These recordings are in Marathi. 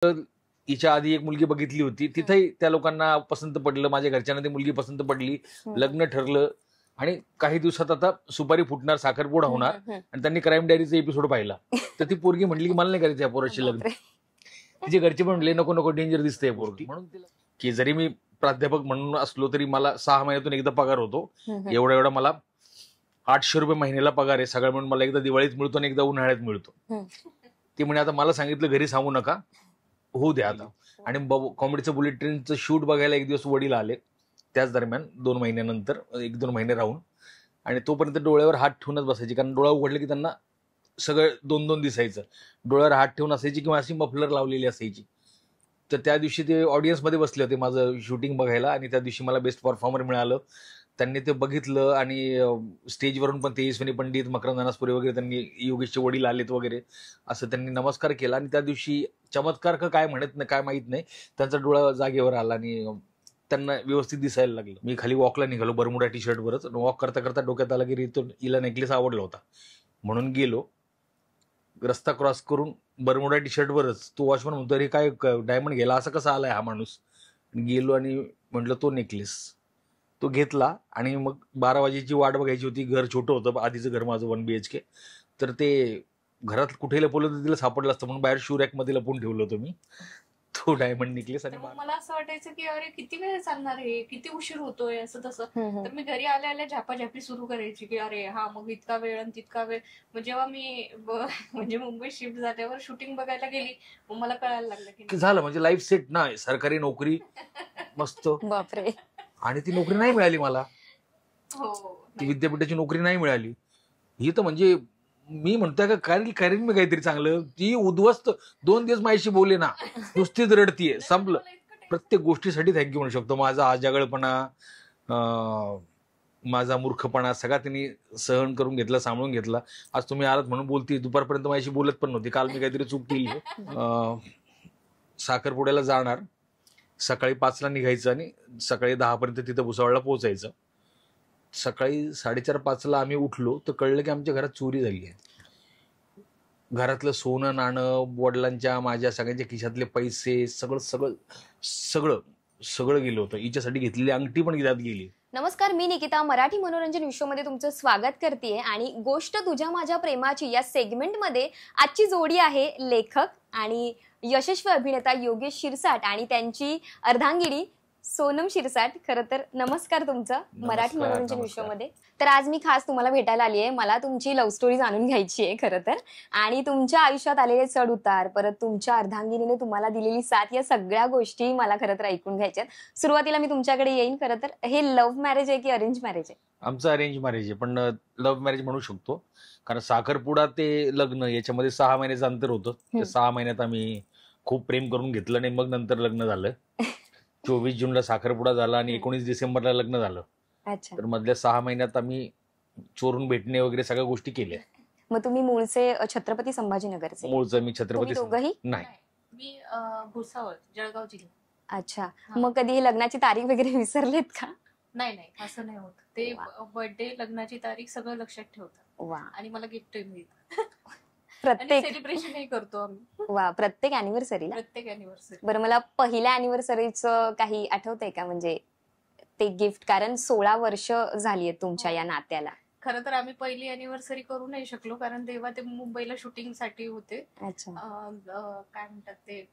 हिच्या आधी एक मुलगी बघितली होती, तिथेही त्या लोकांना पसंत पडलं, माझ्या घरच्यांना ती मुलगी पसंत पडली, लग्न ठरलं आणि काही दिवसात आता सुपारी फुटणार, साखरपुडा होणार आणि त्यांनी क्राईम डायरीचा एपिसोड पाहिला. तर ती पोरगी म्हटली की मला नाही करायचं या पोराशी लग्न. तिचे घरचे पण म्हणले नको नको, डेंजर दिसते पोरगी. म्हणून तिला की जरी मी प्राध्यापक म्हणून असलो तरी मला 6 महिन्यातून एकदा पगार होतो. एवढा मला 800 रुपये महिन्याला पगार आहे. सगळं म्हणून मला एकदा दिवाळीत मिळतो आणि एकदा उन्हाळ्यात मिळतो. ती म्हणे आता मला सांगितलं घरी सांगू नका, होऊ द्या आता. आणि कॉमेडीचं बुलेट ट्रेनचं शूट बघायला एक दिवस वडील आले. त्याच दरम्यान 2 महिन्यानंतर 1-2 महिने राहून, आणि तोपर्यंत डोळ्यावर हात ठेवूनच बसायचे, कारण डोळा उघडले की त्यांना सगळं 2-2 दिसायचं. डोळ्यावर हात ठेवून असायची किंवा अशी मफलर लावलेली असायची. तर त्या दिवशी ते ऑडियन्समध्ये बसले होते माझं शूटिंग बघायला आणि त्या दिवशी मला बेस्ट परफॉर्मर मिळालं. त्यांनी ते बघितलं आणि स्टेजवरून पण तेजस्विनी पंडित, मकरंद अनासपुरे वगैरे, त्यांनी योगेशचे वडील आलेत वगैरे, असं त्यांनी नमस्कार केला. आणि त्या दिवशी चमत्कार काय म्हणत नाही काय माहित नाही, त्यांचा डोळा जागेवर आला आणि त्यांना व्यवस्थित दिसायला लागलं. मी खाली वॉकला निघालो बरमुडा टी शर्टवरच. वॉक करता करता डोक्यात आला की हिला नेकलेस आवडला होता म्हणून गेलो. रस्ता क्रॉस करून बरमुडा टी शर्टवरच तो वॉचमन म्हणतो अरे काय डायमंड गेला, असं कसा आलाय हा माणूस. गेलो आणि म्हटलं तो नेकलेस. तो घेतला आणि मग 12 वाजेची वाट बघायची होती. घर छोटं होतं, आधीचं घर माझं 1 BHK. तर ते घरात कुठे लपवलं तर तिला सापडलं असतं म्हणून बाहेर शू रॅक मध्ये लपवून ठेवलं होतं मी तो डायमंड नेकलेस. आणि मला असं वाटायचं की अरे किती वेळ चालणार आहे, किती उशीर होतोय असं तसं. तर मी घरी आल्या झापाझापी सुरू करायची की अरे हा मग इतका वेळ आणि तितका वेळ. मग जेव्हा मी म्हणजे मुंबई शिफ्ट झाल्यावर शूटिंग बघायला गेली, मग मला कळायला लागलं की झालं म्हणजे लाईफ सेट ना, सरकारी नोकरी मस्त. बापरे. आणि ती नोकरी नाही मिळाली मला. हो, ती विद्यापीठाची नोकरी नाही मिळाली. ही तर म्हणजे मी म्हणतोय का करेन मी काहीतरी चांगलं. ती उद्ध्वस्त 2 दिवस माझ्याशी बोले ना, नुसतीच रडतीये. संपलं. प्रत्येक गोष्टीसाठी थँक्यू म्हणू शकतो. माझा आजागळपणा, माझा मूर्खपणा सगळा त्यांनी सहन करून घेतला, सांभाळून घेतला. आज तुम्ही आलात म्हणून बोलती, दुपारपर्यंत माझ्याशी बोलत पण नव्हती. काल मी काहीतरी चूक केली. साखरपुड्याला जाणार, सकाळी 5ला निघायचं आणि सकाळी 10 पर्यंत तिथं भुसावळला पोहोचायचं. सकाळी 4:30-5ला आम्ही उठलो तर कळलं की आमच्या घरात चोरी झाली आहे. घरातलं सोनं नाणं, वडिलांच्या माझ्या सगळ्यांच्या खिशातले पैसे, सगळं सगळं सगळं सगळं गेलं होतं. हिच्यासाठी घेतलेली अंगठी पण त्यात गेली. नमस्कार, मी निकिता मराठी मनोरंजन विश्वमध्ये तुमचं स्वागत करते. आणि गोष्ट तुझ्या माझ्या प्रेमाची या सेगमेंटमध्ये आजची जोडी आहे लेखक आणि यशस्वी अभिनेता योगेश शिरसाट आणि त्यांची अर्धांगिनी सोनम शिरसाट. खरं तर नमस्कार तुमचं मराठी मनोरंजन विश्वमध्ये. तर आज मी खास तुम्हाला भेटायला आली आहे. मला तुमची लव्ह स्टोरी जाणून घ्यायची आहे खरं तर, आणि तुमच्या आयुष्यात आलेले चढ उतार, परत तुमच्या अर्धांगिनीने तुम्हाला दिलेली साथ, या सगळ्या गोष्टी मला खरं तर ऐकून घ्यायच्यात. सुरुवातीला मी तुमच्याकडे येईन. खरं तर हे लव्ह मॅरेज आहे की अरेंज मॅरेज आहे? आमचं अरेंज मॅरेज आहे, पण लव्ह मॅरेज म्हणू शकतो. कारण साखरपुडा ते लग्न याच्यामध्ये 6 महिन्याचं अंतर होतं. त्या 6 महिन्यात आम्ही खूप प्रेम करून घेतलं आणि मग नंतर लग्न झालं. 24 जूनला साखरपुडा झाला आणि 19 डिसेंबरला लग्न झालं. अच्छा. तर मधल्या 6 महिन्यात आम्ही चोरून भेटणे वगैरे सगळ्या गोष्टी केल्या. मग तुम्ही मूळचे छत्रपती संभाजीनगरचे? मूळचं मी छत्रपती दोघंही? नाही, मी भुसावळ, जळगाव जिल्हा. अच्छा. मग कधी हे लग्नाची तारीख वगैरे विसरलेत का? नाही नाही, असं नाही होत. ते बर्थडे, लग्नाची तारीख सगळं लक्षात ठेवतात. वा. आणि मला गिफ्ट मिळतं. प्रत्येक सेलिब्रेशन करतो आम्ही. वा, प्रत्येक अॅनिव्हर्सरीला? प्रत्येक अॅनिव्हर्सरी. बरं, मला पहिल्या अॅनिव्हर्सरीचं काही आठवतंय का, म्हणजे ते गिफ्ट? कारण 16 वर्ष झाली आहेत तुमच्या या नात्याला. खरं तर आम्ही पहिली अॅनिव्हर्सरी करू नाही शकलो कारण तेव्हा ते मुंबईला शूटिंग साठी होते. अच्छा. काय म्हणतात ते,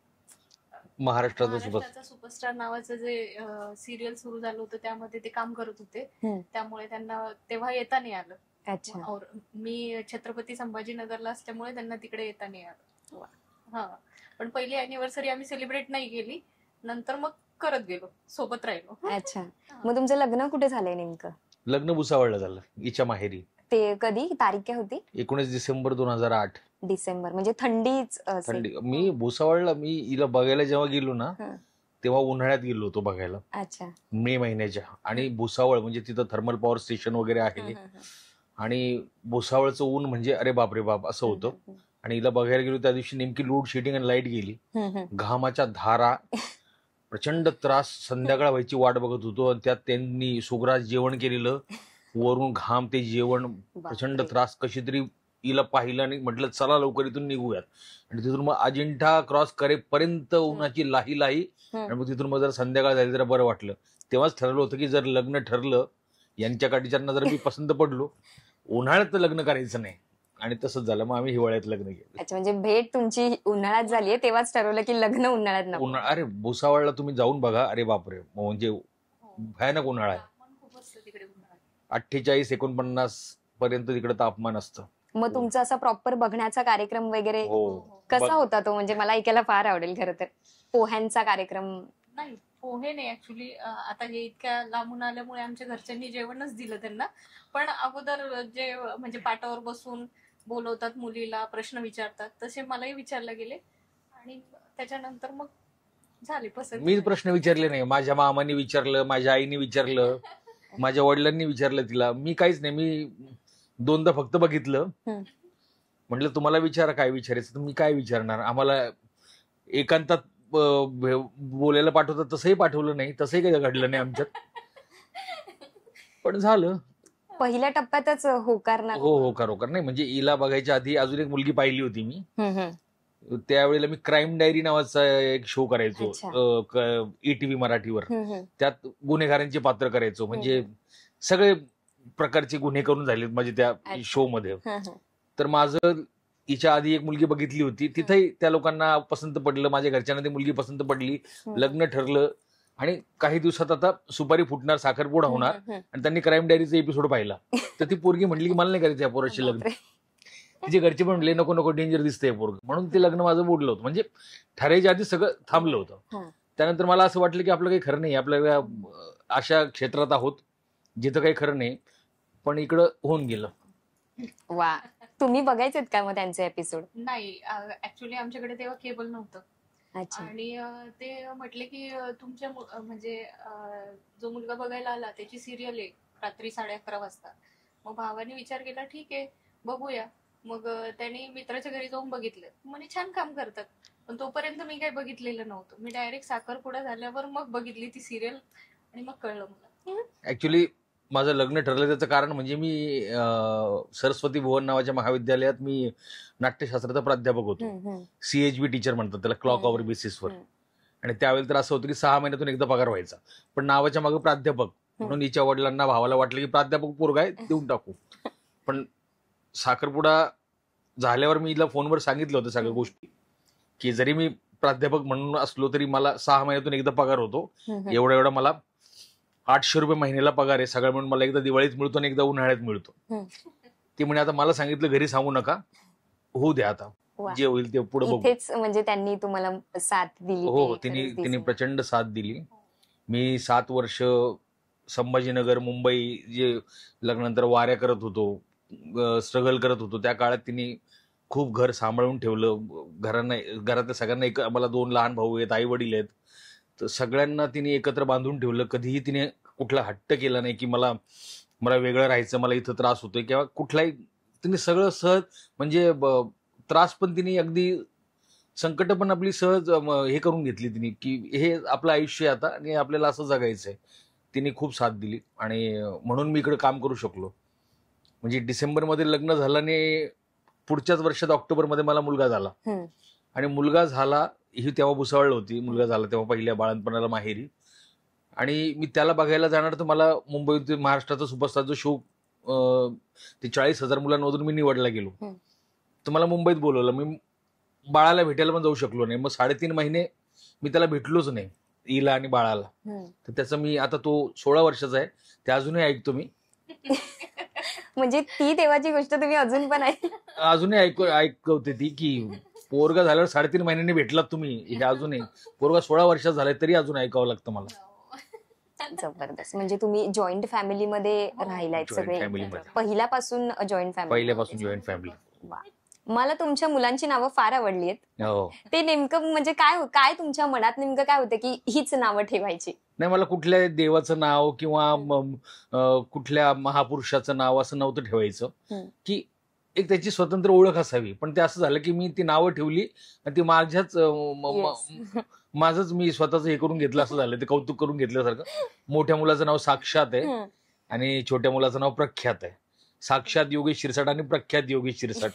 महाराष्ट्राचा सुपरस्टार नावाचं जे सिरियल सुरू झालं होतं त्यामध्ये ते काम करत होते. त्यामुळे त्यांना तेव्हा येता नाही आलं. अच्छा. मी छत्रपती संभाजीनगरला असल्यामुळे त्यांना तिकडे येता नाही आलं. हा, पण पहिली अॅनिव्हर्सरी आम्ही सेलिब्रेट नाही केली. नंतर मग करत गेलो, सोबत राहिलो. अच्छा. मग तुमचं लग्न कुठे झालंय नेमकं? लग्न भुसावळला झालं, हिच्या माहेरी. ते कधी, तारीख काय होती? 19 डिसेंबर 2008. डिसेंबर म्हणजे थंडीच असेल. थंडी. मी भुसावळला, मी हिला बघायला जेव्हा गेलो ना तेव्हा उन्हाळ्यात गेलो होतो बघायला. अच्छा. मे महिन्याच्या. आणि भुसावळ म्हणजे तिथं थर्मल पॉवर स्टेशन वगैरे आहे. आणि भुसावळचं ऊन म्हणजे अरे बाप रे बाप असं होतं. आणि हिला बघायला गेलो त्या दिवशी नेमकी लोड शेडिंग आणि लाईट गेली. घामाच्या धारा, प्रचंड त्रास. संध्याकाळ व्हायची वाट बघत होतो आणि त्यात त्यांनी सुग्रास जेवण केलेलं, वरून घाम, ते जेवण, प्रचंड त्रास. कशी तरी हिला पाहिलं आणि म्हटलं चला लवकर इथून निघूयात. आणि तिथून मग अजिंठा क्रॉस करेपर्यंत उन्हाची लाही लाही. आणि मग तिथून मग जर संध्याकाळ झाली जरा बरं वाटलं. तेव्हाच ठरवलं होतं की जर लग्न ठरलं यांच्या काठीच्यांना जर मी पसंत पडलो उन्हाळ्यात तर लग्न करायचं नाही. आणि तसंच झालं. मग आम्ही हिवाळ्यात लग्न केलं. अच्छा, म्हणजे भेट तुमची उन्हाळ्यात झालीये तेव्हाच ठरवलं की लग्न उन्हाळ्यात नको. अरे भुसावळला तुम्ही जाऊन बघा. अरे बापरे, म्हणजे भयानक उन्हाळा आहे. तापमान खूप असतं तिकडे उन्हाळ्यात. 48-49 पर्यंत तिकडे तापमान असतं. मग तुमचा असा प्रॉपर बघण्याचा कार्यक्रम वगैरे हो. कसा होता तो? म्हणजे मला ऐकायला फार आवडेल खरं तर. पोह्यांचा कार्यक्रम. नाही, पोहे नाही ऍक्च्युली. आता हे इतक्या लांबून आल्यामुळे आमच्या घरच्यांनी जेवणच दिलं त्यांना. पण अगोदर जे म्हणजे पाटावर बसून बोलवतात मुलीला, प्रश्न विचारतात, तसे मलाही विचारले गेले. आणि त्याच्यानंतर मग झाली पसंत. मी प्रश्न विचारले नाही. माझ्या मामाने विचारलं, माझ्या आईने विचारलं, माझ्या वडिलांनी विचारलं तिला. मी काहीच नाही. मी 2दा फक्त बघितलं. म्हटलं तुम्हाला विचारा काय विचारायचं. तर मी काय विचारणार. आम्हाला एकांतात बोलायला पाठवतात तसंही पाठवलं नाही. तसंही काही घडलं नाही आमच्यात. पण झालं. पहिल्या टप्प्यातच होकार ना. हो होकार नाही. म्हणजे हिला बघायच्या आधी अजून एक मुलगी पाहिली होती मी. त्यावेळेला मी क्राईम डायरी नावाचा एक शो करायचो ETV मराठीवर. त्यात गुन्हेगारांची पात्र करायचो. म्हणजे सगळे प्रकारचे गुन्हे करून झालेत माझे त्या शो मध्ये. तर माझं हिच्या आधी एक मुलगी बघितली होती. तिथेही त्या लोकांना पसंत पडलं. माझ्या घरच्यांना ती मुलगी पसंत पडली. लग्न ठरलं. आणि काही दिवसात आता सुपारी फुटणार, साखरपुडा होणार. आणि त्यांनी क्राईम डायरीचा एपिसोड पाहिला. तर ती पोरगी म्हटली की मला नाही करायचं या पोराशी लग्न. तिचे घरचे पण म्हणले नको नको डेंजर दिसतंय पोरग. म्हणून ते लग्न माझं बुडलं होतं. म्हणजे ठरायच्या आधी सगळं थांबलं होतं. त्यानंतर मला असं वाटलं की आपलं काही खरं नाही. आपल्याला अशा क्षेत्रात आहोत जिथं काही खरं नाही. पण इकडं होऊन गेलं. वा, तुम्ही बघायचेत का मग त्यांचे एपिसोड? नाही, ऍक्च्युली आमच्याकडे तेव्हा केबल नव्हतं. अच्छा. आणि ते म्हटले की तुमच्या म्हणजे जो मुलगा बघायला आला त्याची सिरियल आहे रात्री 11:30 वाजता. मग भावाने विचार केला ठीक आहे बघूया. मग त्यांनी मित्राच्या घरी जाऊन बघितलं. म्हणे छान काम करतात. पण तोपर्यंत मी काही बघितलेलं नव्हतं. मी डायरेक्ट साखरपुडा झाल्यावर मग बघितली ती सिरियल. आणि मग कळलं मला. ऍक्च्युली माझं लग्न ठरलं त्याचं कारण म्हणजे मी सरस्वती भुवन नावाच्या महाविद्यालयात मी नाट्यशास्त्राचा प्राध्यापक होतो. CHB टीचर म्हणतात त्याला, क्लॉक आवर बेसिसवर. आणि त्यावेळेला तर असं होतं की 6 महिन्यातून एकदा पगार व्हायचा. पण नावाच्या मागे प्राध्यापक म्हणून हिच्या वडिलांना भावाला वाटलं की प्राध्यापक पोरगा आहे देऊन टाकू. पण साखरपुडा झाल्यावर मी हिला फोनवर सांगितलं होतं सगळ्या गोष्टी की जरी मी प्राध्यापक म्हणून असलो तरी मला 6 महिन्यातून एकदा पगार होतो. एवढा मला 800 रुपये महिन्याला पगार आहे. सगळं म्हणून मला एकदा दिवाळीत मिळतो आणि एकदा उन्हाळ्यात मिळतो. ती म्हणे आता मला सांगितलं घरी सांगू नका, होऊ द्या आता जे होईल ते पुढे बघू. इथेच म्हणजे त्यांनी तुम्हाला साथ दिली. हो, तिने प्रचंड साथ दिली. मी 7 वर्ष संभाजीनगर, मुंबई जे लग्नानंतर वाऱ्या करत होतो, स्ट्रगल करत होतो, त्या काळात तिने खूप घर सांभाळून ठेवलं. घरातल्या सगळ्यांना मला 2 लहान भाऊ आहेत, आई वडील आहेत. तर सगळ्यांना तिने एकत्र बांधून ठेवलं. कधीही तिने कुठला हट्ट केला नाही की मला वेगळं राहायचं, मला इथं त्रास होतोय किंवा कुठलाही. तिने सगळं सहज, म्हणजे त्रास पण तिने अगदी, संकट पण आपली सहज हे करून घेतली तिने की हे आपलं आयुष्य आता आणि आपल्याला असं जगायचंय. तिने खूप साथ दिली आणि म्हणून मी इकडे काम करू शकलो. म्हणजे डिसेंबरमध्ये लग्न झालं आणि पुढच्याच वर्षात ऑक्टोबरमध्ये मला मुलगा झाला. आणि मुलगा झाला, ही तेव्हा भुसावळ होती. मुलगा झाला तेव्हा पहिल्या बाळंतपणाला माहेरी. आणि मी त्याला बघायला जाणार तर मला मुंबईत महाराष्ट्राचा सुपरस्टार जो शो ते 40,000 मुलांमधून मी निवडला गेलो. तर मला मुंबईत बोलवलं. मी बाळाला भेटायला पण जाऊ शकलो नाही. मग 3.5 महिने मी त्याला भेटलोच नाही, हिला आणि बाळाला. तर त्याचं मी आता, तो 16 वर्षाचा आहे, ते अजूनही ऐकतो मी. म्हणजे ती तेव्हाची गोष्ट तुम्ही अजून पण अजूनही ऐकवते ती की पोरगा झाल्यावर 3.5 महिन्यांनी भेटलात तुम्ही, हे अजूनही. पोरगा 16 वर्षाचा झालाय तरी अजून ऐकावं लागतं मला. जबरदस्त. म्हणजे तुम्ही जॉईंट फॅमिलीमध्ये राहिलायत सगळे पहिल्यापासून? पहिल्यापासून जॉईंट फॅमिली. मला तुमच्या मुलांची नावं फार आवडली आहेत. ते नेमकं म्हणजे काय तुमच्या मनात नेमकं काय होतं की हीच नावं ठेवायची? नाही, मला कुठल्या देवाचं नाव किंवा कुठल्या महापुरुषाचं नाव असं नव्हतं ठेवायचं. की एक त्याची स्वतंत्र ओळख असावी. पण ते असं झालं की मी ती नावं ठेवली आणि ती माझंच मी स्वतःच हे करून घेतलं असं झालं. ते कौतुक करून घेतल्यासारखं. मोठ्या मुलाचं नाव साक्षात आहे आणि छोट्या मुलाचं नाव प्रख्यात आहे. साक्षात योगेश शिरसाट आणि प्रख्यात योगेश शिरसाट.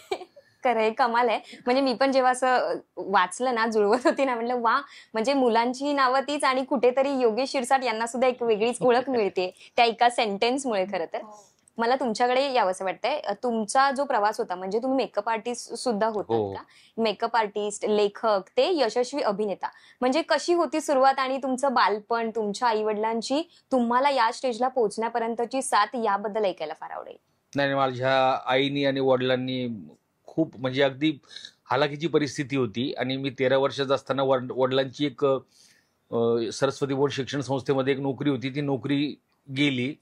खरंय, कमाल आहे. म्हणजे मी पण जेव्हा असं वाचलं ना, जुळवत होती ना, म्हटलं वा, म्हणजे मुलांची नावं तीच आणि कुठेतरी योगेश शिरसाट यांना सुद्धा एक वेगळीच ओळख मिळते त्या एका सेंटेन्समुळे. खरं तर हो. मला तुमच्याकडे यावंसं वाटतंय, तुमचा जो प्रवास होता म्हणजे तुम्ही मेकअप आर्टिस्ट सुद्धा होतात हो. का? मेकअप आर्टिस्ट, लेखक, ते यशस्वी अभिनेता. म्हणजे कशी होती सुरुवात आणि तुमचं बालपण, तुमच्या आई वडिलांची तुम्हाला या स्टेजला पोहोचण्यापर्यंतची साथ, याबद्दल ऐकायला फार आवडेल. नाही, माझ्या आईनी आणि वडिलांनी खूप म्हणजे अगदी हालाकीची परिस्थिती होती आणि मी 13 वर्षाचा असताना वडिलांची एक सरस्वती बोर्ड शिक्षण संस्थेमध्ये एक नोकरी होती. ती नोकरी गेली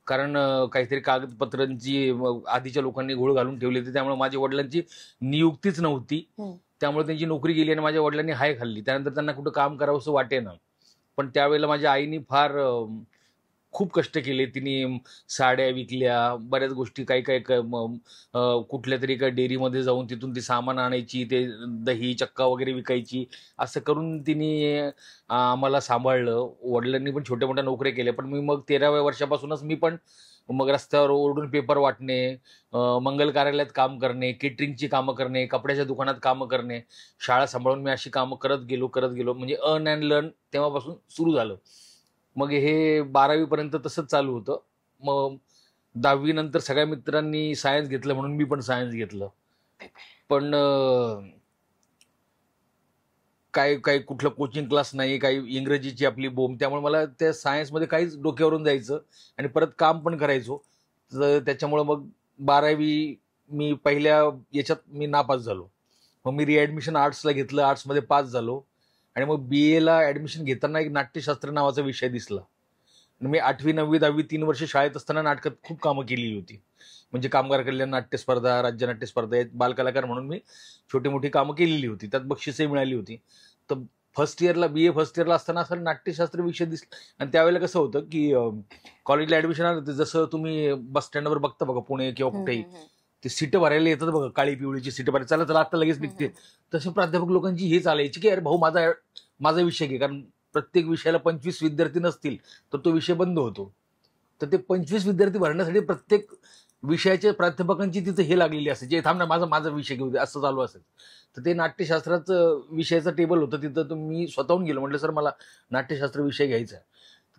कारण काहीतरी कागदपत्रांची आधीच्या लोकांनी घोळ घालून ठेवली होती. त्यामुळे माझ्या वडिलांची नियुक्तीच नव्हती. त्यामुळे त्यांची नोकरी गेली आणि माझ्या वडिलांनी हाय खाल्ली. त्यानंतर त्यांना कुठं काम करावं असं वाटेना. पण त्यावेळेला माझ्या आईनी फार खूप कष्ट केले. तिने साड्या विकल्या, बऱ्याच गोष्टी काही काही कुठल्या तरी एका डेअरीमध्ये जाऊन तिथून ती सामान आणायची, ते दही चक्का वगैरे विकायची. असं करून तिने आम्हाला सांभाळलं. वडिलांनी पण छोट्या मोठ्या नोकऱ्या केल्या. पण मी मग 13व्या वर्षापासूनच मी पण मग रस्त्यावर ओरडून पेपर वाटणे, मंगल कार्यालयात काम करणे, केटरिंगची कामं करणे, कपड्याच्या दुकानात कामं करणे, शाळा सांभाळून मी अशी कामं करत गेलो. म्हणजे अर्न अँड लर्न तेव्हापासून सुरू झालं. मग हे 12वी पर्यंत तसंच चालू होतं. मग 10वी नंतर सगळ्या मित्रांनी सायन्स घेतलं म्हणून मी पण सायन्स घेतलं. पण काय कुठलं कोचिंग क्लास नाही, काही इंग्रजीची आपली बोंब. त्यामुळे मला त्या सायन्समध्ये काहीच डोक्यावरून जायचं आणि परत काम पण करायचो. तर त्याच्यामुळं मग 12वी मी पहिल्या याच्यात मी नापास झालो. मग मी रिॲडमिशन आर्ट्सला घेतलं, आर्ट्समध्ये पास झालो आणि मग BA ला ऍडमिशन घेताना एक नाट्यशास्त्र नावाचा विषय दिसला. मी 8वी 9वी 10वी 3 वर्ष शाळेत असताना नाटकात खूप कामं केलेली होती. म्हणजे कामगार कल्याण नाट्य स्पर्धा, राज्य नाट्य स्पर्धा, बालकलाकार म्हणून मी छोटी मोठी कामं केलेली होती. त्यात बक्षिसही मिळाली होती. तर BA फर्स्ट इयरला असताना असं नाट्यशास्त्र विषय दिसला. आणि त्यावेळेला कसं होतं की कॉलेजला ऍडमिशन आलं, जसं तुम्ही बस स्टँडवर बघता बघा पुणे किंवा कुठेही, ते सीटं भरायला येतात बघा, काळी पिवळीची सीटं भरायला, चला आता लगेच निघते. तसे प्राध्यापक लोकांची ही चालायची की अरे भाऊ माझा विषय घे, कारण प्रत्येक विषयाला 25 विद्यार्थी नसतील तर तो विषय बंद होतो. तर ते 25 विद्यार्थी भरण्यासाठी प्रत्येक विषयाच्या प्राध्यापकांची तिथे हे लागलेली असायची, थांब ना माझा विषय घेऊ दे, असं चालू असायचं. तर ते नाट्यशास्त्राचं विषयाचं टेबल होतं तिथं. तर मी स्वतःहून गेलो, म्हटलं सर मला नाट्यशास्त्र विषय घ्यायचा आहे.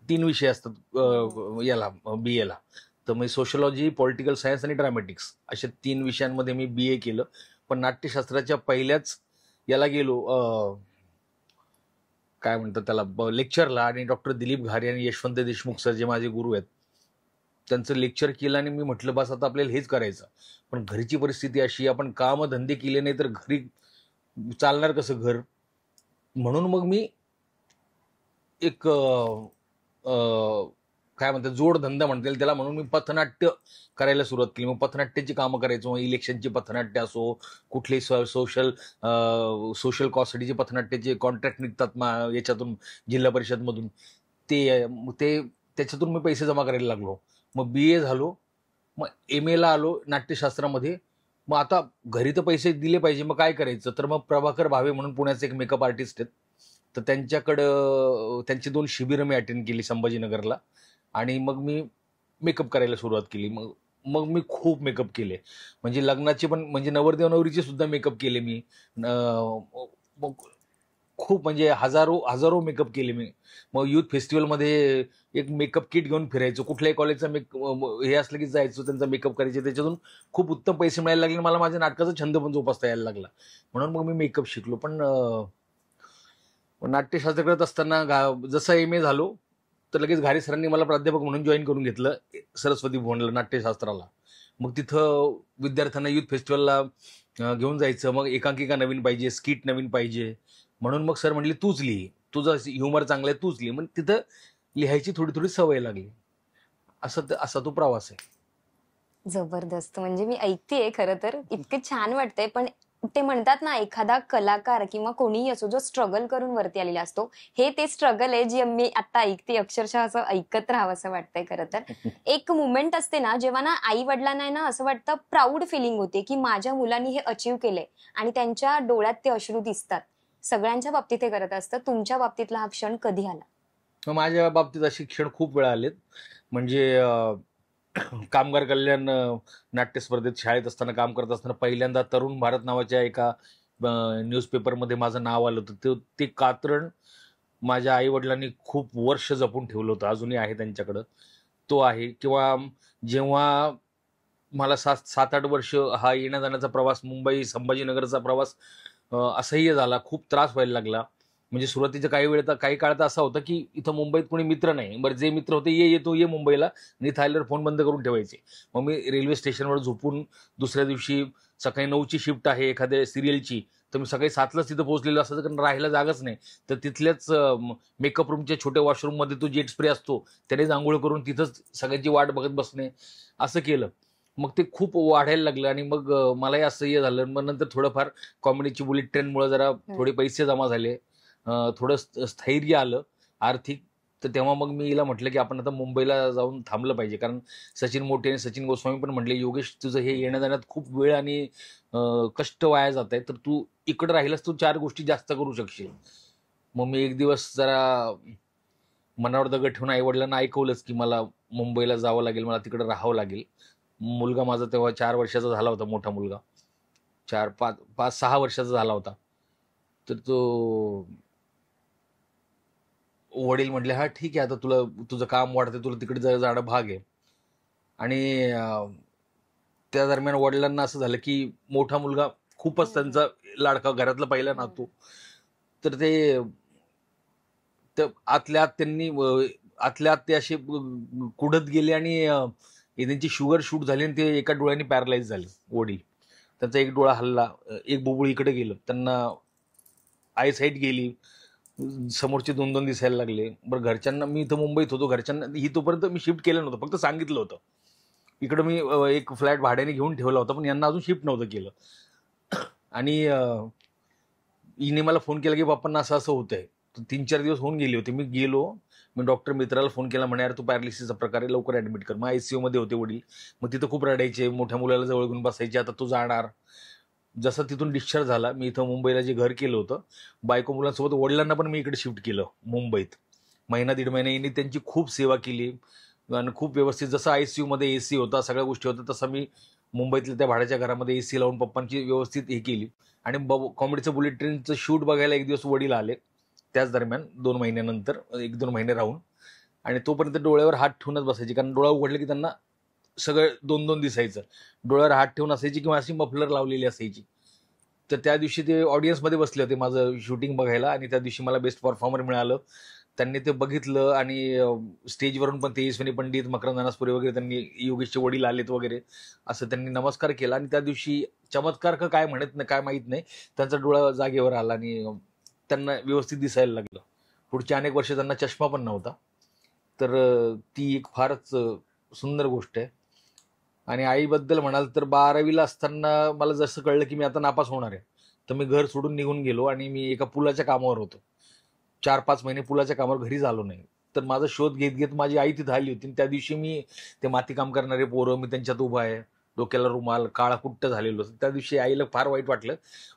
3 विषय असतात याला BA ला. तर मी सोशलॉजी, पॉलिटिकल सायन्स आणि ड्रामॅटिक्स अशा 3 विषयांमध्ये मी BA केलं. पण नाट्यशास्त्राच्या पहिल्याच याला गेलो, काय म्हणतात त्याला, लेक्चरला, आणि डॉक्टर दिलीप घारे आणि यशवंत देशमुख सर जे माझे गुरु आहेत त्यांचं लेक्चर केलं आणि मी म्हटलं बस आता आपल्याला हेच करायचं. पण घरची परिस्थिती अशी, आपण काम धंदे केले नाही तर घरी चालणार कसं घर. म्हणून मग मी एक काय म्हणतात जोडधंदा म्हणता येईल त्याला, म्हणून मी पथनाट्य करायला सुरुवात केली. मग पथनाट्याची कामं करायचो. मग इलेक्शनची पथनाट्य असो, कुठली सोशल कॉस्टचे पथनाट्याचे कॉन्ट्रॅक्ट निघतात याच्यातून, जिल्हा परिषदमधून, ते त्याच्यातून मी पैसे जमा करायला लागलो. मग BA झालो. मग MA ला आलो नाट्यशास्त्रामध्ये. मग आता घरी तर पैसे दिले पाहिजे, मग काय करायचं. तर मग प्रभाकर भावे म्हणून पुण्याचे एक मेकअप आर्टिस्ट आहेत, तर त्यांच्याकडं त्यांची 2 शिबिरं मी अटेंड केली संभाजीनगरला. आणि मग मी मेकअप करायला सुरुवात केली. मग मी खूप मेकअप केले. म्हणजे लग्नाचे पण, म्हणजे नवरदेव नवरीचे सुद्धा मेकअप केले मी. मग खूप म्हणजे हजारो मेकअप केले मी. मग युथ फेस्टिवलमध्ये एक मेकअप किट घेऊन फिरायचो. कुठल्याही कॉलेजचा हे असलं की जायचो, त्यांचा मेकअप करायचे. त्याच्यातून खूप उत्तम पैसे मिळायला लागले. मला माझ्या नाटकाचा छंद पण जोपासता यायला लागला. म्हणून मग मी मेकअप शिकलो. पण नाट्यशास्त्र करत असताना जसं MA झालो तर लगेच घारे सरांनी मला प्राध्यापक म्हणून जॉईन करून घेतलं सरस्वती भुवनला नाट्यशास्त्राला. मग तिथं विद्यार्थ्यांना युथ फेस्टिवलला घेऊन जायचं. मग एकांकिका नवीन पाहिजे, स्किट नवीन पाहिजे, म्हणून मग सर म्हटले तूच लिही, तुझं ह्युमर चांगलं आहे, तूच लिही. मग तिथं लिहायची थोडी सवय लागली. असा तो प्रवास आहे. जबरदस्त. म्हणजे मी ऐकतेय खरं तर, इतकं छान वाटतंय. पण ते म्हणतात ना, एखादा कलाकार किंवा कोणीही असो जो स्ट्रगल करून वरती आलेला असतो, हे ते स्ट्रगल आहे जे मी आता ऐकते, अक्षरशः असं ऐकत राहावं असं वाटतंय. खरं तर एक मुमेंट असते ना, जेव्हा ना आई वडिलांना ना असं वाटतं, प्राऊड फिलिंग होते की माझ्या मुलांनी हे अचीव्ह केलंय आणि त्यांच्या डोळ्यात ते अश्रू दिसतात. सगळ्यांच्या बाबतीत हे करत असतं. तुमच्या बाबतीतला हा क्षण कधी आला? माझ्या बाबतीत असे क्षण खूप वेळा आलेत. म्हणजे कामगार कल्याण नाट्य स्पर्धेत शाळेत असताना काम करत असताना पहिल्यांदा तरुण भारत नावाच्या एका न्यूजपेपरमध्ये माझं नाव आलं होतं. ते कात्रण माझ्या आई वडिलांनी खूप वर्ष जपून ठेवलं होतं, अजूनही आहे त्यांच्याकडं. तो आहे. किंवा जेव्हा मला 7-8 वर्ष हा येण्या जाण्याचा प्रवास, मुंबई संभाजीनगरचा प्रवास असह्य झाला, खूप त्रास व्हायला लागला. म्हणजे सुरुवातीच्या काही काळ तर असा होता की इथं मुंबईत कोणी मित्र नाही. बरं, जे मित्र होते येतो ये मुंबईला, आणि इथं आल्यावर फोन बंद करून ठेवायचे. मग मी रेल्वे स्टेशनवर झोपून दुसऱ्या दिवशी सकाळी 9ची शिफ्ट आहे एखाद्या सिरियलची, तर मी सकाळी 7लाच तिथं पोहोचलेलो असायचं, कारण राहायला जागाच नाही. तर तिथल्याच मेकअप रूमच्या छोट्या वॉशरूममध्ये तो जेट स्प्रे असतो, त्यानेच आंघोळ करून तिथंच सगळ्यांची वाट बघत बसणे, असं केलं. मग ते खूप वाढायला लागलं आणि मग मलाही असह्य झालं. मग नंतर थोडंफार कॉमेडीची बुलेट ट्रेनमुळे जरा थोडे पैसे जमा झाले, थोडं स्थैर्य आलं आर्थिक. तर तेव्हा मग मी हिला म्हटलं की आपण आता मुंबईला जाऊन थांबलं पाहिजे, कारण सचिन मोठे आणि सचिन गोस्वामी पण म्हटले, योगेश तुझं हे येण्या जाण्यात खूप वेळ आणि कष्ट वाया जात आहे, तर तू इकडं राहिलास तू 4 गोष्टी जास्त करू शकशील. मग मी एक दिवस जरा मनावर दगड ठेवून आईवडिलांना ऐकवलंच की मला मुंबईला जावं लागेल, मला तिकडे राहावं लागेल. मुलगा माझा तेव्हा 4 वर्षाचा झाला होता, मोठा मुलगा 4-5-6 वर्षाचा झाला होता. तर तो वडील म्हटले, हा ठीक आहे, आता तुला तुझं काम वाढतं, तुला तिकडे जाणं भाग आहे. आणि त्या दरम्यान वडिलांना असं झालं की मोठा मुलगा खूपच त्यांचा लाडका, घरातला पहिला नातू. तर ते आतल्या आत त्यांनी आतल्या आत ते असे कुढत गेले आणि त्यांची शुगर शूट झाली आणि ते एका डोळ्याने पॅरालाइज झाले वडील. त्यांचा एक डोळा हल्ला, एक बुबुळ इकडे गेलं, त्यांना आयसाईट गेली, समोरचे 2-2 दिसायला लागले. बरं, घरच्यांना, मी इथं मुंबईत होतो, घरच्यांना ही तोपर्यंत मी शिफ्ट केलं नव्हतं, फक्त सांगितलं होतं. इकडं मी एक फ्लॅट भाड्याने घेऊन ठेवला होता, पण यांना अजून शिफ्ट नव्हतं केलं. आणि हिने मला फोन केला की बाप्पांना असं असं होतंय. 3-4 दिवस होऊन गेले होते. मी गेलो, मी डॉक्टर मित्राला फोन केला, म्हणे यार तू पॅरालिसिसचा प्रकार आहे, लवकर ऍडमिट कर. मग ICU मध्ये होते वडील. मग तिथं खूप रडायचे, मोठ्या मुलाला जवळ घेऊन बसायचे, आता तू जाणार. जसं तिथून डिस्चार्ज झाला, मी इथं मुंबईला जे घर केलं होतं बायको मुलांसोबत, वडिलांना पण मी इकडे शिफ्ट केलं मुंबईत. 1-1.5 महिने यांनी त्यांची खूप सेवा केली आणि खूप व्यवस्थित, जसं ICU मध्ये AC होता, सगळ्या गोष्टी होत्या, तसं मी मुंबईतल्या त्या भाड्याच्या घरामध्ये AC लावून पप्पांची व्यवस्थित हे केली. आणि कॉमेडीचं बुलेट ट्रेनचं शूट बघायला एक दिवस वडील आले, त्याच दरम्यान 2 महिन्यानंतर, 1-2 महिने राहून. आणि तोपर्यंत डोळ्यावर हात ठेवूनच बसायचे, कारण डोळा उघडले की त्यांना सगळं 2-2 दिसायचं. डोळ्यावर हात ठेवून असायची किंवा अशी मफलर लावलेली असायची. तर त्या दिवशी ते ऑडियन्समध्ये बसले होते माझं शूटिंग बघायला, आणि त्या दिवशी मला बेस्ट परफॉर्मर मिळालं. त्यांनी ते बघितलं आणि स्टेजवरून पण तेजस्विनी पंडित, मकरंद अनासपुरे वगैरे, त्यांनी योगेशचे वडील आलेत वगैरे, असं त्यांनी नमस्कार केला. आणि त्या दिवशी चमत्कार का काय म्हणत नाही, काय माहीत नाही, त्यांचा डोळा जागेवर आला आणि त्यांना व्यवस्थित दिसायला लागलं. पुढची अनेक वर्ष त्यांना चष्मा पण नव्हता. तर ती एक फारच सुंदर गोष्ट आहे. आणि आईबद्दल म्हणाल तर 12वीला असताना मला जसं कळलं की मी आता नापास होणार आहे, तर मी घर सोडून निघून गेलो आणि मी एका पुलाच्या कामावर होतो. 4-5 महिने पुलाच्या कामावर घरी झालो नाही. तर माझा शोध घेत घेत माझी आई तिथं आली होती. त्या दिवशी मी ते माती काम करणारे पोरं, मी त्यांच्यात उभा आहे, डोक्याला रुमाल, काळा कुट्ट झालेलो. त्या दिवशी आईला फार वाईट वाटलं.